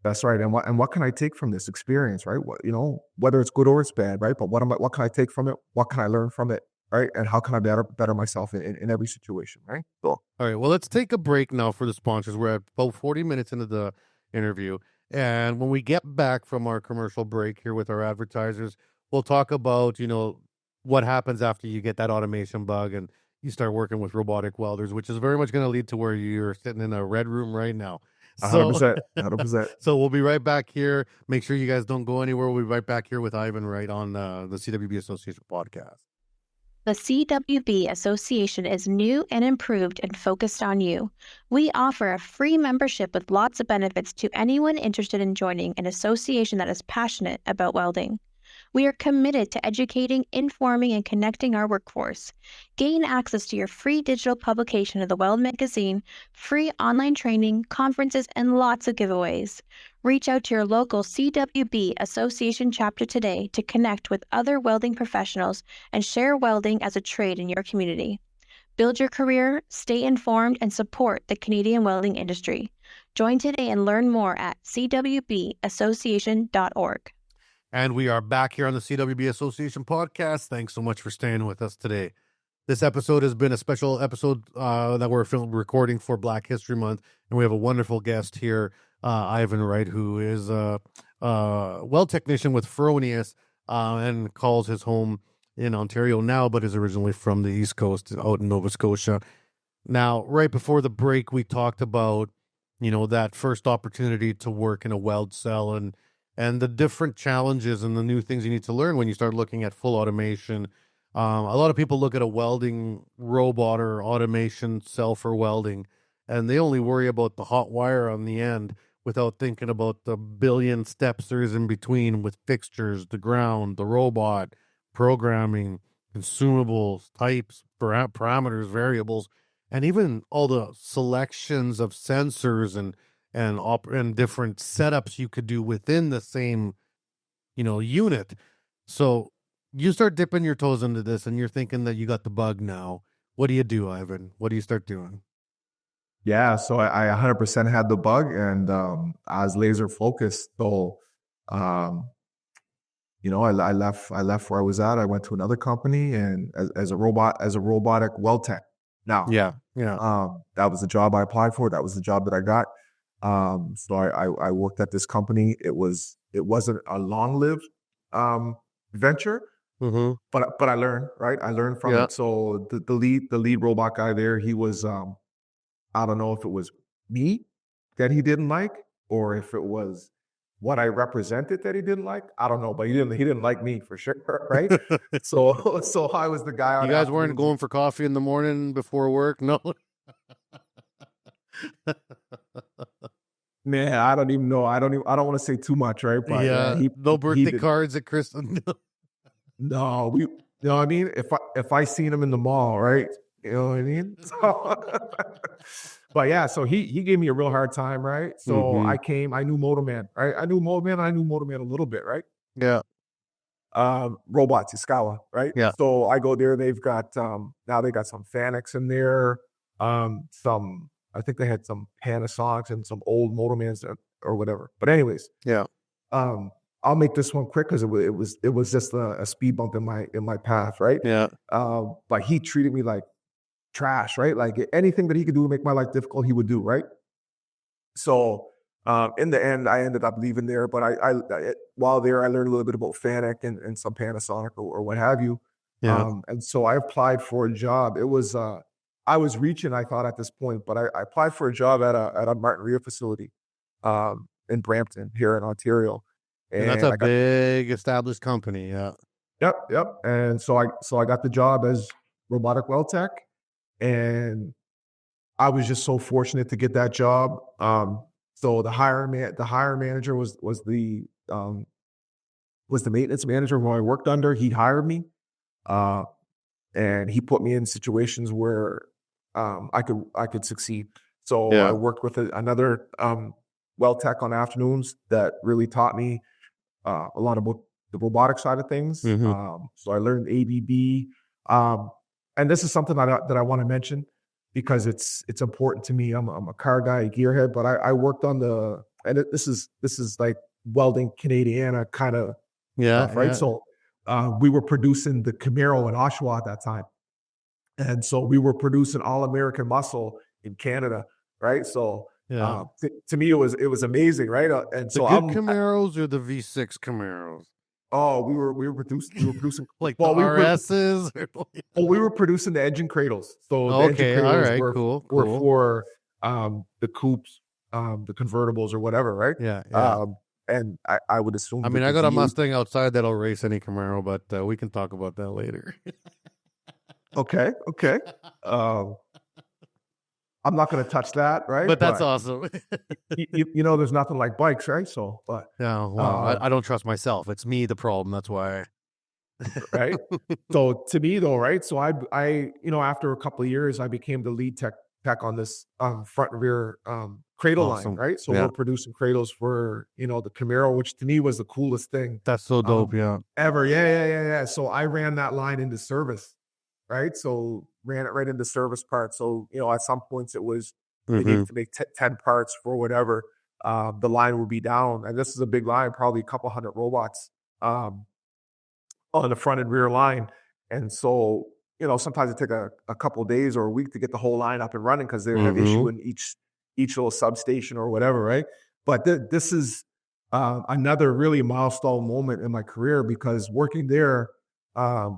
That's right. And what can I take from this experience, right? What, you know, whether it's good or it's bad, right? But what can I take from it? What can I learn from it, right? And how can I better myself in every situation, right? Cool. All right. Well, let's take a break now for the sponsors. We're at about 40 minutes into the interview. And when we get back from our commercial break here with our advertisers, we'll talk about, you know, what happens after you get that automation bug and you start working with robotic welders, which is very much going to lead to where you're sitting in a red room right now. 100%. So we'll be right back here. Make sure you guys don't go anywhere. We'll be right back here with Ivan Wright on the CWB Association podcast. The CWB Association is new and improved and focused on you. We offer a free membership with lots of benefits to anyone interested in joining an association that is passionate about welding. We are committed to educating, informing, and connecting our workforce. Gain access to your free digital publication of the Weld magazine, free online training, conferences, and lots of giveaways. Reach out to your local CWB Association chapter today to connect with other welding professionals and share welding as a trade in your community. Build your career, stay informed, and support the Canadian welding industry. Join today and learn more at cwbassociation.org. And we are back here on the CWB Association podcast. Thanks so much for staying with us today. This episode has been a special episode that we're recording for Black History Month. And we have a wonderful guest here, Ivan Wright, who is a weld technician with Fronius and calls his home in Ontario now, but is originally from the East Coast out in Nova Scotia. Now, right before the break, we talked about, that first opportunity to work in a weld cell and the different challenges and the new things you need to learn when you start looking at full automation. A lot of people look at a welding robot or automation cell for welding, and they only worry about the hot wire on the end without thinking about the billion steps there is in between with fixtures, the ground, the robot, programming, consumables, types, parameters, variables, and even all the selections of sensors and different setups you could do within the same, unit. So you start dipping your toes into this and you're thinking that you got the bug now. What do you do, Ivan? What do you start doing? Yeah, so I 100% had the bug, and I was laser focused. So, I left where I was at. I went to another company, and as a robotic weld tech. Now, Yeah. that was the job I applied for. That was the job that I got. So I worked at this company. It wasn't a long-lived venture, Mm-hmm. but I learned, right? I learned from Yeah. it. So the lead robot guy there, he was I don't know if it was me that he didn't like, or if it was what I represented that he didn't like. I don't know, but he didn't like me for sure, right? So I was the guy. You guys weren't going for coffee in the morning before work? No. Man, I don't even know. I don't want to say too much, right? But Yeah. No birthday cards at Christmas. No, you know what I mean? If I seen him in the mall, right? You know what I mean? But yeah, so he gave me a real hard time, right? So Mhm. I knew Motorman, right? I knew Motorman a little bit, right? Yeah. Robots, Iskawa, right? Yeah. So I go there, they've got now they got some Fanics in there, some I think they had some Panasonics and some old Motormans or whatever. But anyways, Yeah. I'll make this one quick because it was just a speed bump in my path, right? Yeah. But he treated me like trash, right? Like anything that he could do to make my life difficult, he would do, right? So in the end, I ended up leaving there. But I while there, I learned a little bit about Fanic and some Panasonic or what have you. Yeah. And so I applied for a job. It was I was reaching, I thought at this point, but I applied for a job at a Martin Rear facility in Brampton here in Ontario. And that's a big established company. Yeah. Yep. And so I got the job as robotic weld tech, and I was just so fortunate to get that job. So the hiring manager was the maintenance manager who I worked under. He hired me, and he put me in situations where I could succeed. So Yeah. I worked with another weld tech on afternoons that really taught me a lot about the robotic side of things. Mhm. So I learned ABB, and this is something that I want to mention because it's important to me. I'm a car guy, a gearhead, but I worked on this is like Welding Canadiana kind of Yeah. stuff, right? Yeah. So we were producing the Camaro in Oshawa at that time, and so we were producing all American muscle in Canada, right? So Yeah. to me, it was amazing, right? And The so good Camaros or the V6 Camaros? we were producing Like well, the we were RSs? we were producing the engine cradles. So the engine Okay. All cradles right. were Cool. for the coupes, the convertibles or whatever, right? Yeah. Yeah. And I would assume. I mean, that I the got a V8 Mustang outside that'll race any Camaro, but we can talk about that later. Okay. I'm not going to touch that, right? But that's awesome. There's nothing like bikes, right? So, but Yeah, well, I don't trust myself. It's me the problem. That's why. right. So to me though, right? So after a couple of years, I became the lead tech on this front and rear cradle Awesome. line, right? So Yeah. we're producing cradles for the Camaro, which to me was the coolest thing That's so dope. Yeah. ever. Yeah. So I ran that line into service, right? So ran it right into service parts. So at some points it was they needed to make 10 parts for whatever. The line would be down, and this is a big line, probably a couple hundred robots on the front and rear line. And so, sometimes it take a couple of days or a week to get the whole line up and running because they have issue in each little substation or whatever, right? But this is another really milestone moment in my career because working there, I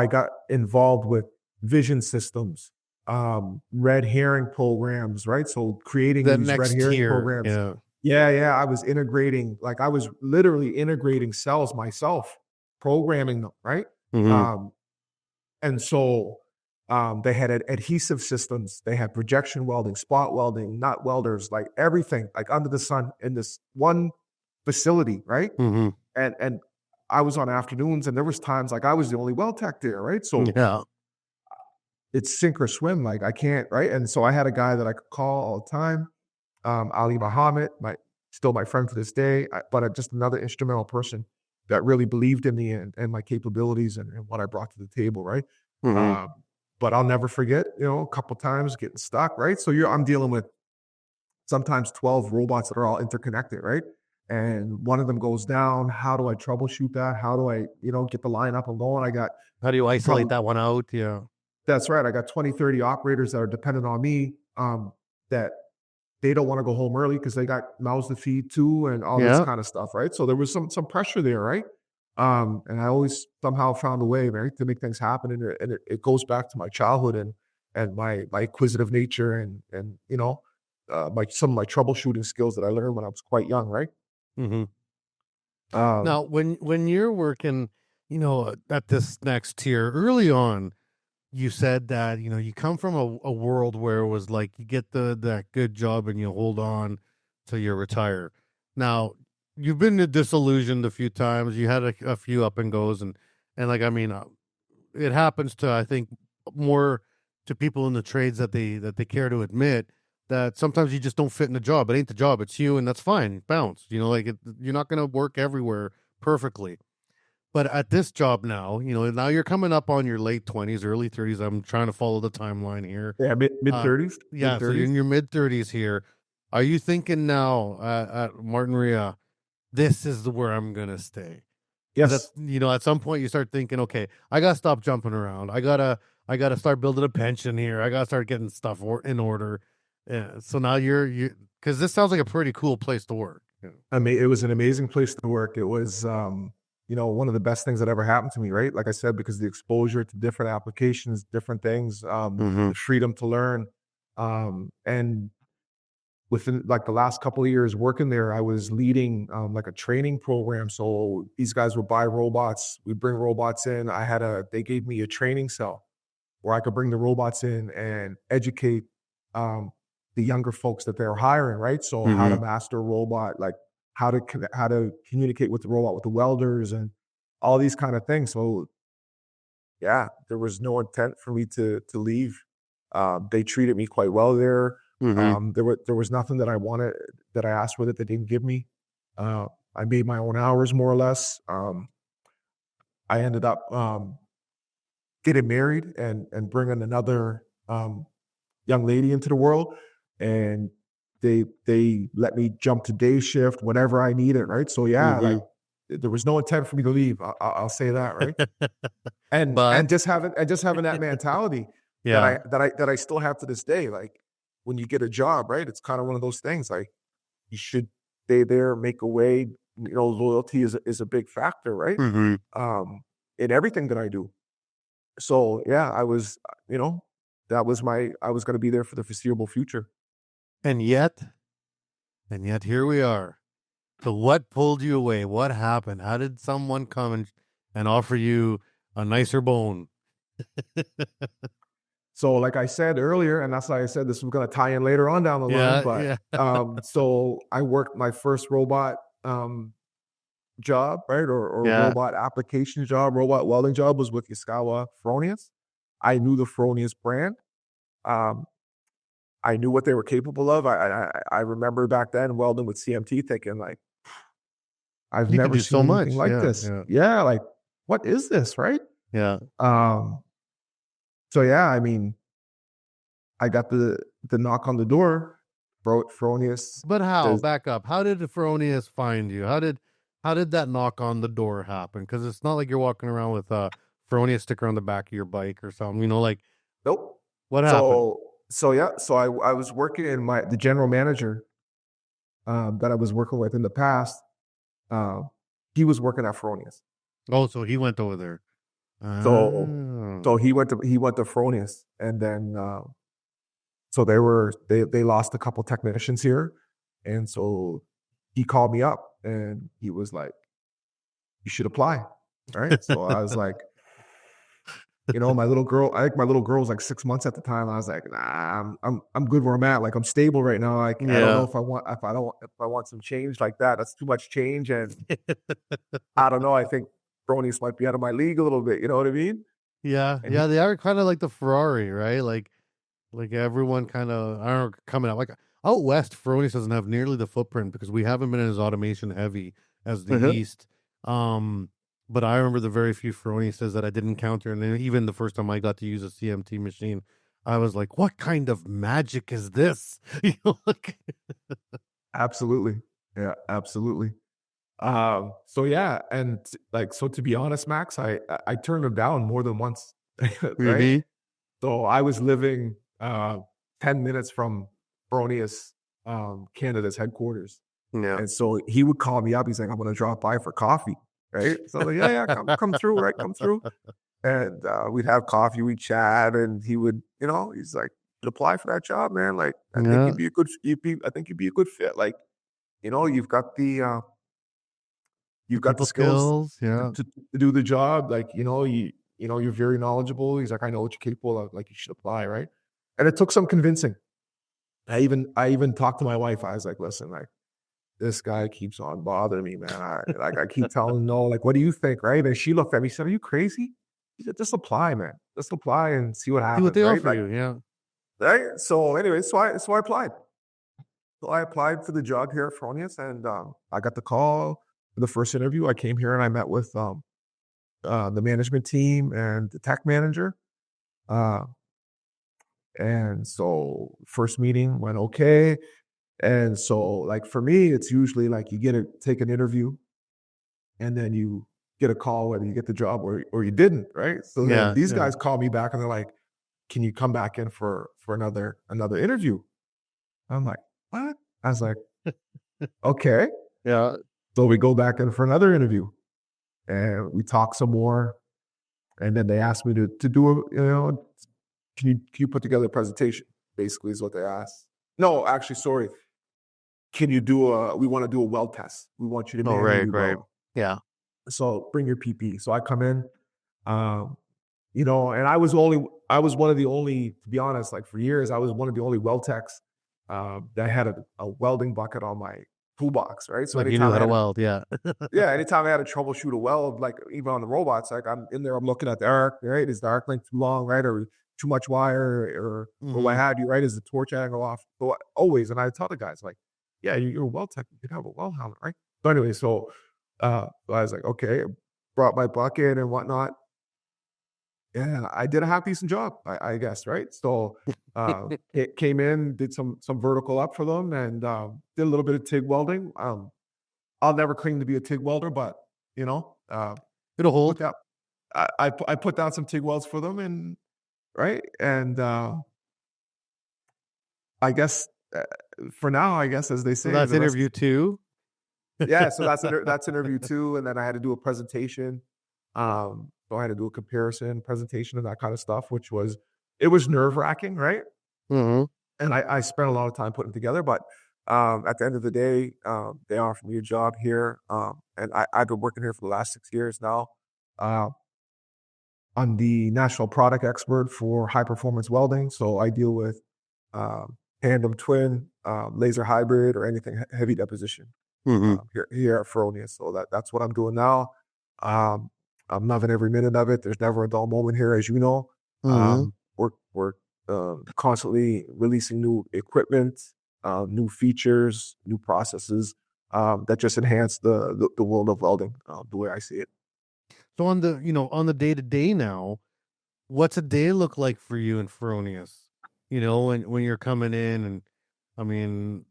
got involved with vision systems, red herring programs, right? So creating The these red next herring tier. programs. Yeah. Yeah. I was integrating, I was literally integrating cells myself, programming them, right? And so they had adhesive systems. They had projection welding, spot welding, nut welders, like everything, like under the sun in this one facility, right? And I was on afternoons, and there was times I was the only weld tech there, right? So Yeah. it's sink or swim. I can't, right? And so I had a guy that I could call all the time. Ali Muhammad, still my friend to this day, but just another instrumental person that really believed in me and my capabilities and what I brought to the table, right? But I'll never forget, a couple times getting stuck, right? So I'm dealing with sometimes 12 robots that are all interconnected, right? And one of them goes down. How do I troubleshoot that? How do I, get the line up and going? How do you isolate that one out? Yeah. That's right. I got 20, 30 operators that are dependent on me that they don't want to go home early because they got mouths to feed too and all this kind of stuff, right? So there was some pressure there, right? And I always somehow found a way, right, to make things happen. And it goes back to my childhood and my inquisitive nature and some of my troubleshooting skills that I learned when I was quite young, right? Now, when you're working, at this next tier early on, you said that, you come from a world where it was like you get that good job and you hold on till you retire. Now, you've been disillusioned a few times. You had a few up and goes and it happens to, I think, more to people in the trades that they care to admit that sometimes you just don't fit in the job. It ain't the job, it's you, and that's fine. Bounce. You're not going to work everywhere perfectly. But at this job now, now you're coming up on your late 20s, early 30s. I'm trying to follow the timeline here. Yeah, mid 30s. Yeah, so you're in your mid 30s here. Are you thinking now at Martin Ria, this is where I'm going to stay? Yes. At some point you start thinking, okay, I got to stop jumping around. I got to start building a pension here. I got to start getting stuff in order. Yeah. So now you're because this sounds like a pretty cool place to work. I mean, it was an amazing place to work. It was, one of the best things that ever happened to me, right? Like I said, because the exposure to different applications, different things, the freedom to learn. And within the last couple of years working there, I was leading a training program. So these guys would buy robots. We'd bring robots in. They gave me a training cell where I could bring the robots in and educate the younger folks that they're hiring, right? So how to master a robot, how to communicate with the robot, with the welders and all these kind of things. So yeah, there was no intent for me to leave. They treated me quite well there. There was nothing that I wanted, that I asked for that they didn't give me. I made my own hours more or less. I ended up getting married and bringing another young lady into the world. And they let me jump to day shift whenever I need it, right? So yeah, there was no intent for me to leave. I'll say that, right? And just having that mentality that I still have to this day. When you get a job, right? It's kind of one of those things. You should stay there, make a way. Loyalty is a big factor, right? In everything that I do. So yeah, I was, I was going to be there for the foreseeable future. And yet here we are. So what pulled you away? What happened? How did someone come and offer you a nicer bone? So like I said earlier, and that's why I said this was going to tie in later on down the line, but so I worked my first robot job, right? Or Yeah. robot application job, robot welding job was with Yaskawa Fronius. I knew the Fronius brand. I knew what they were capable of. I remember back then welding with CMT thinking like, I've You can never do so seen anything much. like this. Yeah, like what is this, right? Yeah. So yeah, I mean, I got the knock on the door. Fronius. But how? Back up. How did Fronius find you? How did that knock on the door happen? Because it's not like you're walking around with a Fronius sticker on the back of your bike or something. You know, like Nope. what happened? So yeah, so I was working in the general manager that I was working with in the past. He was working at Fronius. Oh, so he went over there. So he went to Fronius, and then so they lost a couple technicians here, and so he called me up and he was like, "You should apply." Right? So I was like, my little girl, I think my little girl was like 6 months at the time. I was like, nah, I'm good where I'm at. Like I'm stable right now. Like I don't know if I want some change like that. That's too much change, and I don't know. I think Fronius might be out of my league a little bit. You know what I mean? Yeah, they are kind of like the Ferrari, right? Like everyone kind of, I don't know, coming out. Like out west, Fronius doesn't have nearly the footprint because we haven't been as automation heavy as the East. But I remember the very few Froniuses that I did encounter, and then even the first time I got to use a CMT machine, I was like, "What kind of magic is this?" Absolutely, yeah, absolutely. So yeah, and like so to be honest, Max, I turned him down more than once. Right? Really? So I was living 10 minutes from Fronius Canada's headquarters. Yeah. And so he would call me up. He's like, "I'm going to drop by for coffee." Right. So I'm like, yeah, come through. Right. Come through. And we'd have coffee, we'd chat, and he would, he's like, "You apply for that job, man. Like, I think you'd be a good fit. Like, you've got the skills to do the job. Like, you're very knowledgeable." He's like, "I know what you're capable of. Like, you should apply." Right. And it took some convincing. I even talked to my wife. I was like, "Listen, like, this guy keeps on bothering me, man. I keep telling him no. Like, what do you think?" Right. And she looked at me, she said, "Are you crazy?" She said, "Just apply, man. Just apply and see what happens." See what they right? offer you. Yeah. Right. So anyway, so I applied. So I applied for the job here at Fronius, and I got the call for the first interview. I came here and I met with the management team and the tech manager. And so first meeting went okay. And so like for me, it's usually like you take an interview and then you get a call whether you get the job or you didn't, right? So then these guys call me back and they're like, "Can you come back in for another interview?" I'm like, "What?" I was like, "Okay." Yeah. So we go back in for another interview and we talk some more. And then they asked me to do can you put together a presentation? Basically is what they asked. No, actually, sorry. We want to do a weld test. We want you to manually weld. Yeah. So bring your PP. So I come in, and I was one of the only, to be honest, like for years, I was one of the only weld techs that had a welding bucket on my toolbox, right? So like you knew how to weld, yeah. Yeah, anytime I had to troubleshoot a weld, like even on the robots, like I'm in there, I'm looking at the arc, right? Is the arc length too long, right? Or too much wire or what have you, right? Is the torch angle off? So always, and I tell the guys, like, "Yeah, you're a weld tech, you can have a weld helmet, right?" So anyway, so I was like, okay, brought my bucket and whatnot. Yeah, I did a half decent job, I guess, right? So it came in, did some vertical up for them, and did a little bit of TIG welding. I'll never claim to be a TIG welder, but it'll hold. I put down some TIG welds for them, and right, and I guess for now, I guess as they say, so that's interview 2. Yeah, so that's interview 2, and then I had to do a presentation. So I had to do a comparison presentation and that kind of stuff, it was nerve-wracking, right? Mm-hmm. And I spent a lot of time putting it together, but at the end of the day, they offered me a job here, and I've been working here for the last 6 years now. I'm the national product expert for high performance welding. So I deal with tandem, twin, laser hybrid, or anything heavy deposition Mm-hmm. here at Fronius. So that's what I'm doing now. I'm loving every minute of it. There's never a dull moment here, as you know. Mm-hmm. We're constantly releasing new equipment, new features, new processes that just enhance the world of welding, the way I see it. So on the day to day now, what's a day look like for you in Fronius? When you're coming in, and I mean,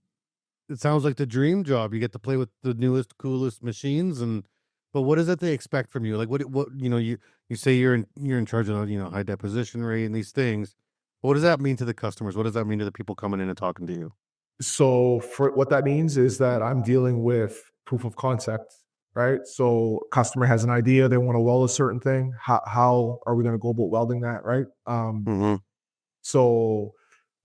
it sounds like the dream job. You get to play with the newest, coolest machines, but what is it they expect from you? Like what you say you're in charge of high deposition rate and these things. What does that mean to the customers? What does that mean to the people coming in and talking to you? So for what that means is that I'm dealing with proof of concept, right? So customer has an idea, they want to weld a certain thing. How are we going to go about welding that, right? Mm-hmm. So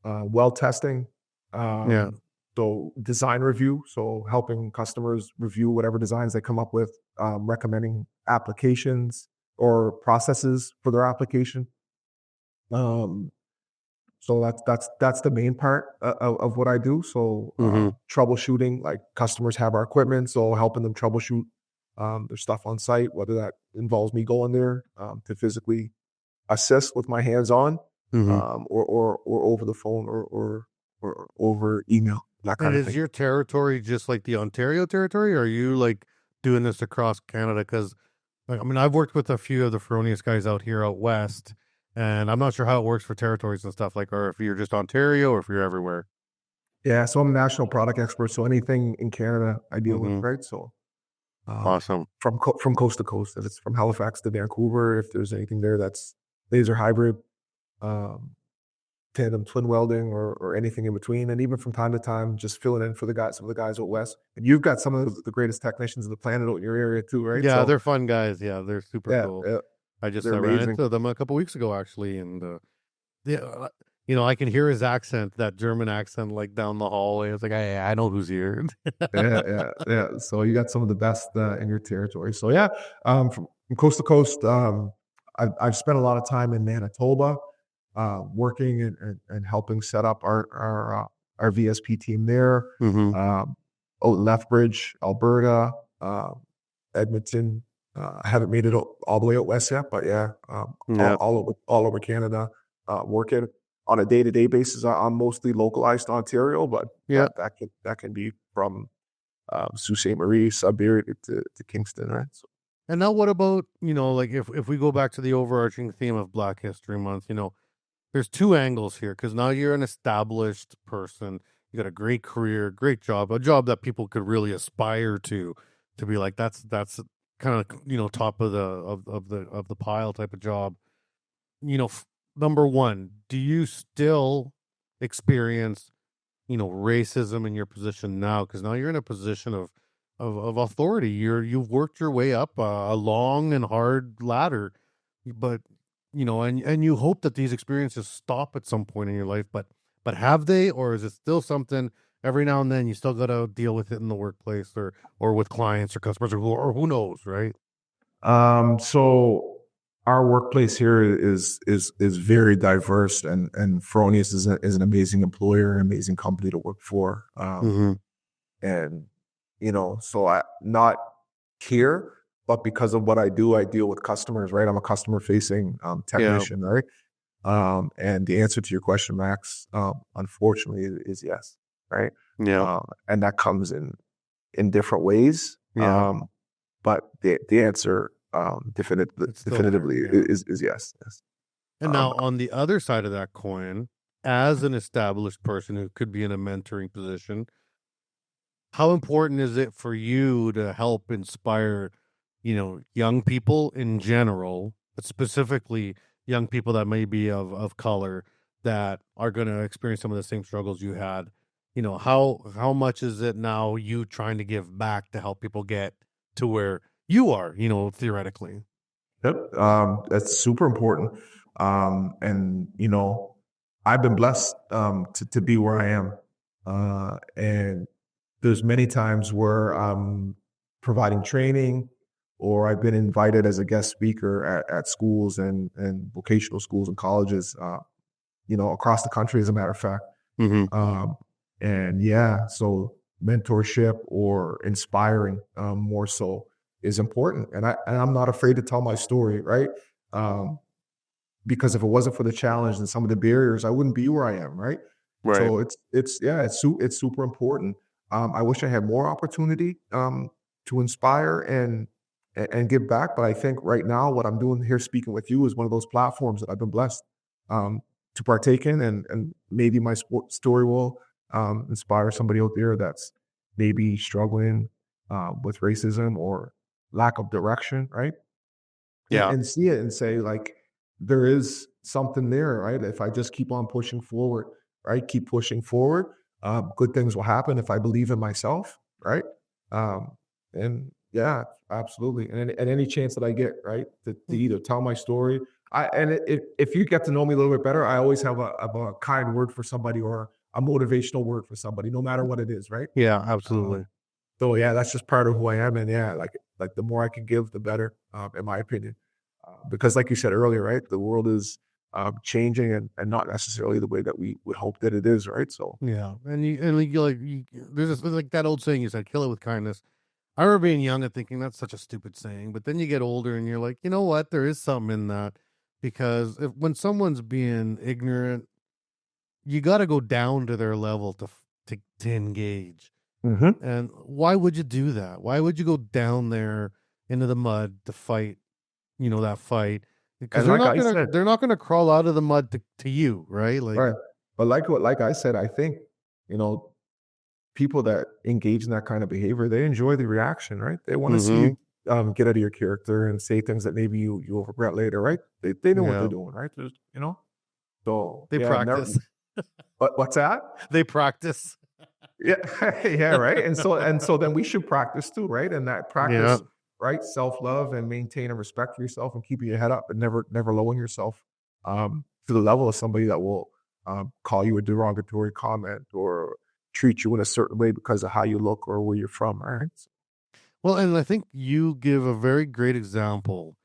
weld testing, Yeah. so design review, so helping customers review whatever designs they come up with, recommending applications or processes for their application. So that's the main part of what I do. So Mm-hmm. troubleshooting, like customers have our equipment, so helping them troubleshoot their stuff on site, whether that involves me going there to physically assist with my hands on, Mm-hmm. or over the phone or over email, that And kind of is thing. your territory just like the Ontario territory, or are you like doing this across Canada? Because I mean, I've worked with a few of the Fronius guys out here out west, and I'm not sure how it works for territories and stuff, like, or if you're just Ontario or if you're everywhere. Yeah, so I'm a national product expert, so anything in Canada I deal with, Mm-hmm. right? So Awesome. from coast to coast, if it's from Halifax to Vancouver, if there's anything there that's laser hybrid, um, tandem twin welding, or anything in between, and even from time to time, just filling in for some of the guys out west. And you've got some of the greatest technicians in the planet out in your area too, right? Yeah, So they're fun guys. Yeah, they're super yeah, cool. yeah, I just they're ran amazing. into them a couple weeks ago, actually, and yeah, I can hear his accent, that German accent, like down the hallway. It's like I know who's here. Yeah. So you got some of the best in your territory. So yeah, from coast to coast, I've spent a lot of time in Manitoba, working and helping set up our VSP team there. Mm-hmm. Out in Lethbridge, Alberta, Edmonton. I haven't made it all the way out west yet, but yeah, Yeah. all over Canada, working on a day-to-day basis. I'm mostly localized to Ontario, but Yeah. that can be from Sault Ste. Marie, Sudbury to Kingston, right? So, And now what about, like if we go back to the overarching theme of Black History Month, there's two angles here, because now you're an established person. You got a great career, great job, a job that people could really aspire to be like, that's kind of, top of the pile type of job. Number one, do you still experience, racism in your position now? Because now you're in a position of authority. You've worked your way up a long and hard ladder, but and you hope that these experiences stop at some point in your life. But have they, or is it still something every now and then you still got to deal with it in the workplace, or with clients or customers, or who knows, right? so our workplace here is very diverse, and Fronius is an amazing employer, an amazing company to work for. Mm-hmm. And so I not here, but because of what I do, I deal with customers, right? I'm a customer facing technician, right? And the answer to your question, Max, unfortunately, is yes, right? Yeah. And that comes in different ways. Yeah. But the answer It's still definitively there, yeah. is yes. And now on the other side of that coin, as an established person who could be in a mentoring position, how important is it for you to help inspire, young people in general, but specifically young people that may be of color, that are going to experience some of the same struggles you had? How much is it now you trying to give back to help people get to where you are, theoretically? Yep. That's super important. And I've been blessed to be where I am. And there's many times where I'm providing training or I've been invited as a guest speaker at schools and vocational schools and colleges, across the country, as a matter of fact. Mm-hmm. And yeah, so mentorship or inspiring, more so, is important. And I'm not afraid to tell my story, right? Because if it wasn't for the challenge and some of the barriers, I wouldn't be where I am, right? Right. So it's super important. I wish I had more opportunity to inspire and give back. But I think right now what I'm doing here speaking with you is one of those platforms that I've been blessed to partake in, and maybe my story will inspire somebody out there that's maybe struggling with racism or lack of direction, right? Yeah. And see it and say, like, there is something there, right? If I just keep on pushing forward, right? Keep pushing forward. Good things will happen if I believe in myself, right? And yeah, absolutely. And any chance that I get, right, to either tell my story, if you get to know me a little bit better, I always have a kind word for somebody or a motivational word for somebody, no matter what it is, right? Yeah, absolutely. So yeah, that's just part of who I am, and yeah, like the more I can give, the better, in my opinion. Because, like you said earlier, right, the world is changing and not necessarily the way that we would hope that it is, right? So Yeah, there's this, like that old saying you said, "Kill it with kindness." I remember being young and thinking that's such a stupid saying, but then you get older and you're like, you know what? There is something in that, because when someone's being ignorant, you got to go down to their level to engage. And why would you do that? Why would you go down there into the mud to fight? That fight, because and like I said, they're not gonna crawl out of the mud to you, right? Like, right, but like I said, I think people that engage in that kind of behavior, they enjoy the reaction, right? They want to see you get out of your character and say things that maybe you'll regret later, right? They know what they're doing, right? There's, so they practice. What's that? They practice. Yeah, yeah, right. And so then we should practice too, right? And that practice, right? Self-love and maintain and respect for yourself and keeping your head up and never lowering yourself to the level of somebody that will call you a derogatory comment or treat you in a certain way because of how you look or where you're from, right? Well, and I think you give a very great example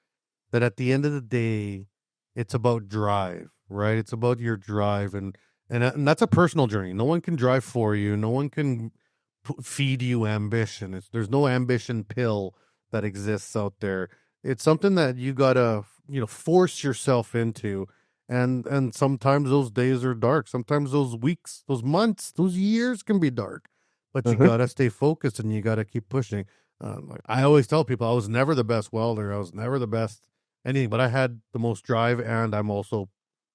that at the end of the day, it's about drive, right? It's about your drive, and that's a personal journey. No one can drive for you. No one can feed you ambition. There's no ambition pill that exists out there. It's something that you gotta, force yourself into. And sometimes those days are dark. Sometimes those weeks, those months, those years can be dark. But you gotta stay focused and you gotta keep pushing. I always tell people I was never the best welder. I was never the best anything, but I had the most drive, and I'm also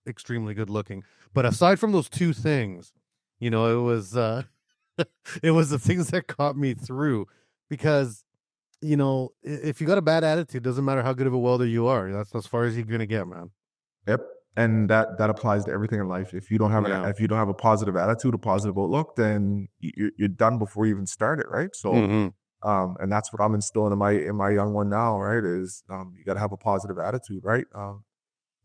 extremely good looking. But aside from those two things, it was it was the things that got me through, because if you got a bad attitude, doesn't matter how good of a welder you are. That's as far as you're gonna get, man. Yep. And that applies to everything in life. If you don't have a positive attitude, a positive outlook, then you're done before you even start it, right? So, and that's what I'm instilling in my young one now, right? Is you got to have a positive attitude, right?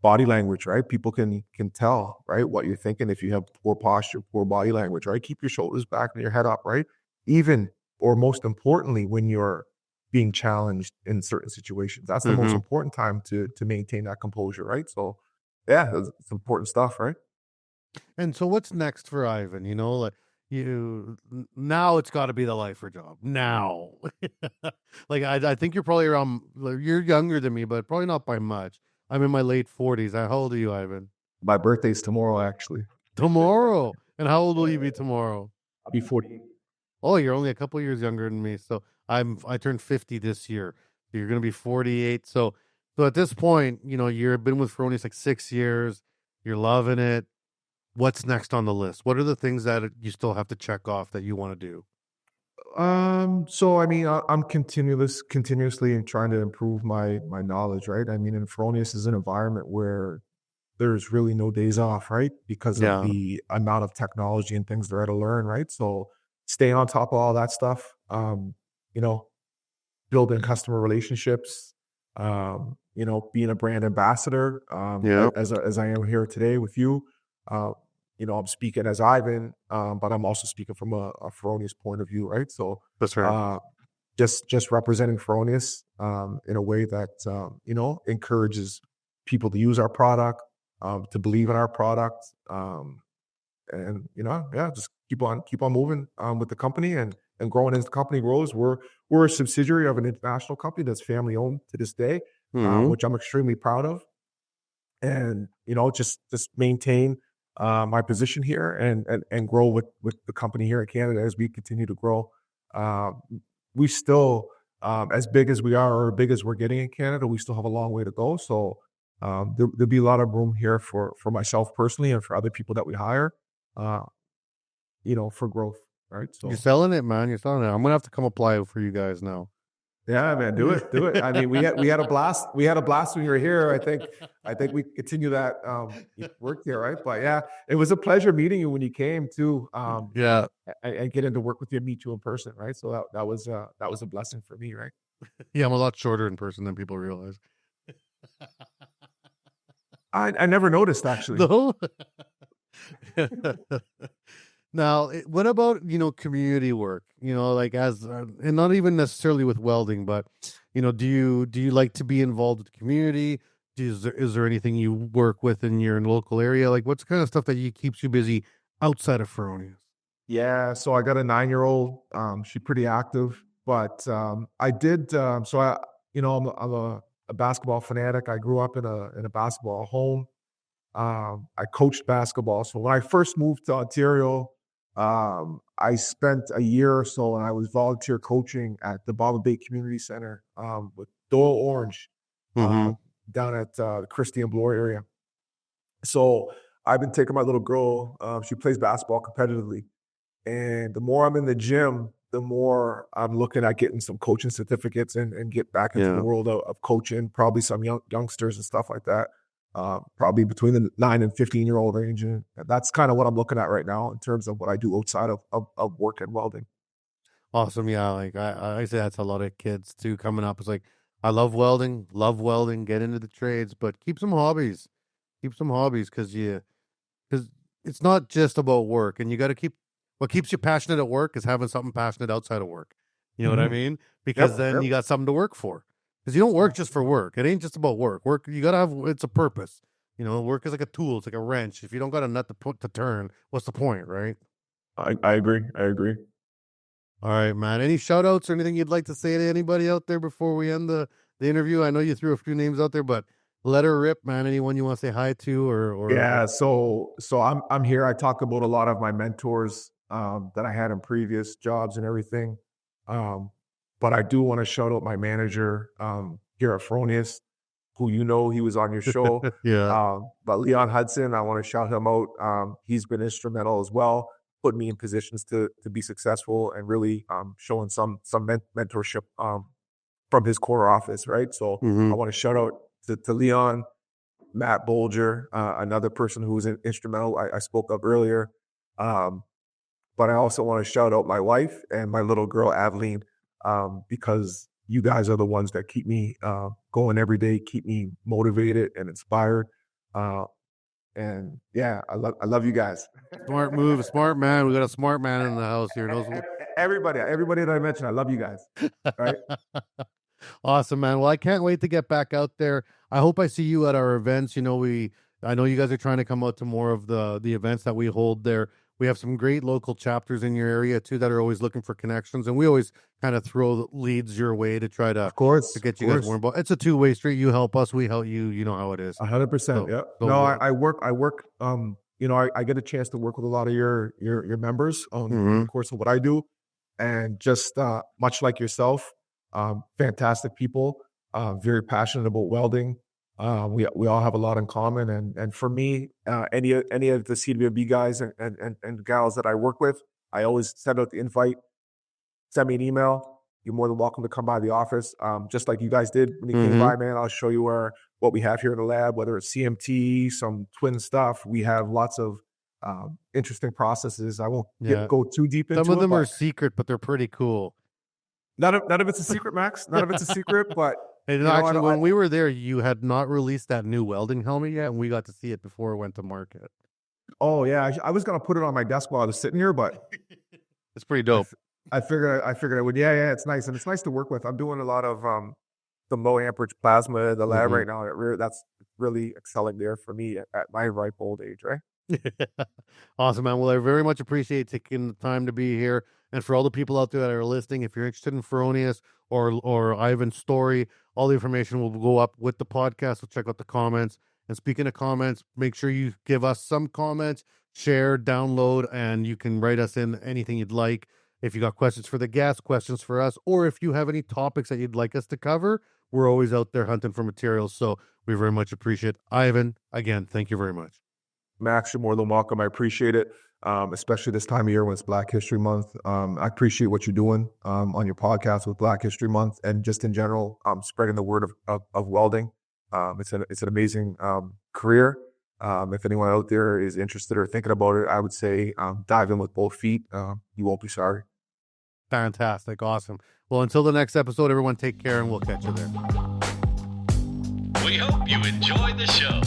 Body language, right? People can tell, right, what you're thinking if you have poor posture, poor body language, right? Keep your shoulders back and your head up, right? Even, or most importantly, when you're being challenged in certain situations, that's the most important time to maintain that composure, right? So, yeah, it's important stuff, right? And so what's next for Ivan? Now it's got to be the lifer job. Now. I think you're probably around, you're younger than me, but probably not by much. I'm in my late 40s. How old are you, Ivan? My birthday's tomorrow, actually. Tomorrow? And how old will you be tomorrow? I'll be 48. Oh, you're only a couple years younger than me. So I turned 50 this year. So you're going to be 48. So at this point, you've been with Fronius like 6 years. You're loving it. What's next on the list? What are the things that you still have to check off that you want to do? So I mean, I'm continuously trying to improve my knowledge, right? I mean, and Fronius is an environment where there's really no days off, right? Because of the amount of technology and things there are to learn, right? So staying on top of all that stuff, building customer relationships, being a brand ambassador, as I am here today with you. I'm speaking as Ivan, but I'm also speaking from a Fronius point of view, right? So that's right. just representing Fronius in a way that encourages people to use our product, to believe in our product, and just keep on moving with the company and growing as the company grows. We're a subsidiary of an international company that's family owned to this day, which I'm extremely proud of. And just maintain my position here and grow with the company here in Canada as we continue to grow. We still, as big as we are or big as we're getting in Canada, we still have a long way to go. So there'll be a lot of room here for myself personally and for other people that we hire, for growth. Right. So You're selling it, man. You're selling it. I'm gonna have to come apply for you guys now. yeah, man, do it. I mean, we had a blast. We had a blast when you were here. I think we continue that work here, right? But yeah, it was a pleasure meeting you when you came too. Yeah. And getting to work with you and meet you in person, right? So that was a blessing for me, right? Yeah, I'm a lot shorter in person than people realize. I never noticed actually. No. Now, what about, community work, like and not even necessarily with welding, but, do you like to be involved with the community? Is there anything you work with in your local area? Like what's the kind of stuff that keeps you busy outside of Fronius? Yeah. So I got a 9-year-old. She's pretty active, but I did. I'm a basketball fanatic. I grew up in a basketball home. I coached basketball. So when I first moved to Ontario, I spent a year or so and I was volunteer coaching at the Bombay Bay Community Center with Doyle Orange down at the Christie and Bloor area. So I've been taking my little girl. She plays basketball competitively. And the more I'm in the gym, the more I'm looking at getting some coaching certificates and get back into the world of coaching, probably some youngsters and stuff like that. Probably between the 9 and 15-year-old range. And that's kind of what I'm looking at right now in terms of what I do outside of work and welding. Awesome. Yeah. Like I say that's a lot of kids too coming up. It's like, I love welding, get into the trades, but keep some hobbies because it's not just about work, and you got to keep what keeps you passionate at work is having something passionate outside of work. You know what I mean? Because then you got something to work for. Because you don't work just for work. It ain't just about work. Work, you gotta have. It's a purpose. Work is like a tool. It's like a wrench. If you don't got a nut to turn, what's the point, right? I agree. All right, man. Any shout outs or anything you'd like to say to anybody out there before we end the interview? I know you threw a few names out there, but let her rip, man. Anyone you want to say hi to or yeah. So I'm here. I talk about a lot of my mentors that I had in previous jobs and everything. But I do want to shout out my manager here at Fronius, who he was on your show. Yeah. But Leon Hudson, I want to shout him out. He's been instrumental as well, put me in positions to be successful and really showing some mentorship from his core office, right? So I want to shout out to Leon, Matt Bolger, another person who was instrumental I spoke of earlier. But I also want to shout out my wife and my little girl, Aveline, because you guys are the ones that keep me going every day, keep me motivated and inspired. And yeah, I love you guys. Smart move, smart man. We got a smart man in the house here. Everybody that I mentioned, I love you guys. Right? Awesome, man. Well, I can't wait to get back out there. I hope I see you at our events. I know you guys are trying to come out to more of the events that we hold there. We have some great local chapters in your area too that are always looking for connections, and we always kind of throw leads your way to try to, to get you guys more involved. It's a two-way street. You help us, we help you. You know how it is. 100%. Yeah. No, I work. I get a chance to work with a lot of your members on the course of what I do, and just much like yourself, fantastic people, very passionate about welding. We all have a lot in common, and for me, any of the CWB guys and gals that I work with, I always send out the invite, send me an email. You're more than welcome to come by the office, just like you guys did when you came by, man. I'll show you what we have here in the lab, whether it's CMT, some twin stuff. We have lots of interesting processes. I won't go too deep into it. Some of them are secret, but they're pretty cool. None of it's a secret, Max. None of it's a secret, but actually, when we were there, you had not released that new welding helmet yet, and we got to see it before it went to market. Oh yeah, I was gonna put it on my desk while I was sitting here, but it's pretty dope. I figured I would. Yeah, it's nice, and it's nice to work with. I'm doing a lot of the low amperage plasma in the lab right now. That's really excelling there for me at my ripe old age, right? Awesome, man. Well, I very much appreciate taking the time to be here. And for all the people out there that are listening, if you're interested in Fronius or Ivan's story, all the information will go up with the podcast. So check out the comments. And speaking of comments, make sure you give us some comments, share, download, and you can write us in anything you'd like. If you got questions for the guests, questions for us, or if you have any topics that you'd like us to cover, we're always out there hunting for materials. So we very much appreciate it. Ivan, again, thank you very much. Max, you're more than welcome. I appreciate it, especially this time of year when it's Black History Month. I appreciate what you're doing on your podcast with Black History Month and just in general, spreading the word of welding. It's an amazing career. If anyone out there is interested or thinking about it, I would say dive in with both feet. You won't be sorry. Fantastic. Awesome. Well, until the next episode, everyone take care and we'll catch you there. We hope you enjoyed the show.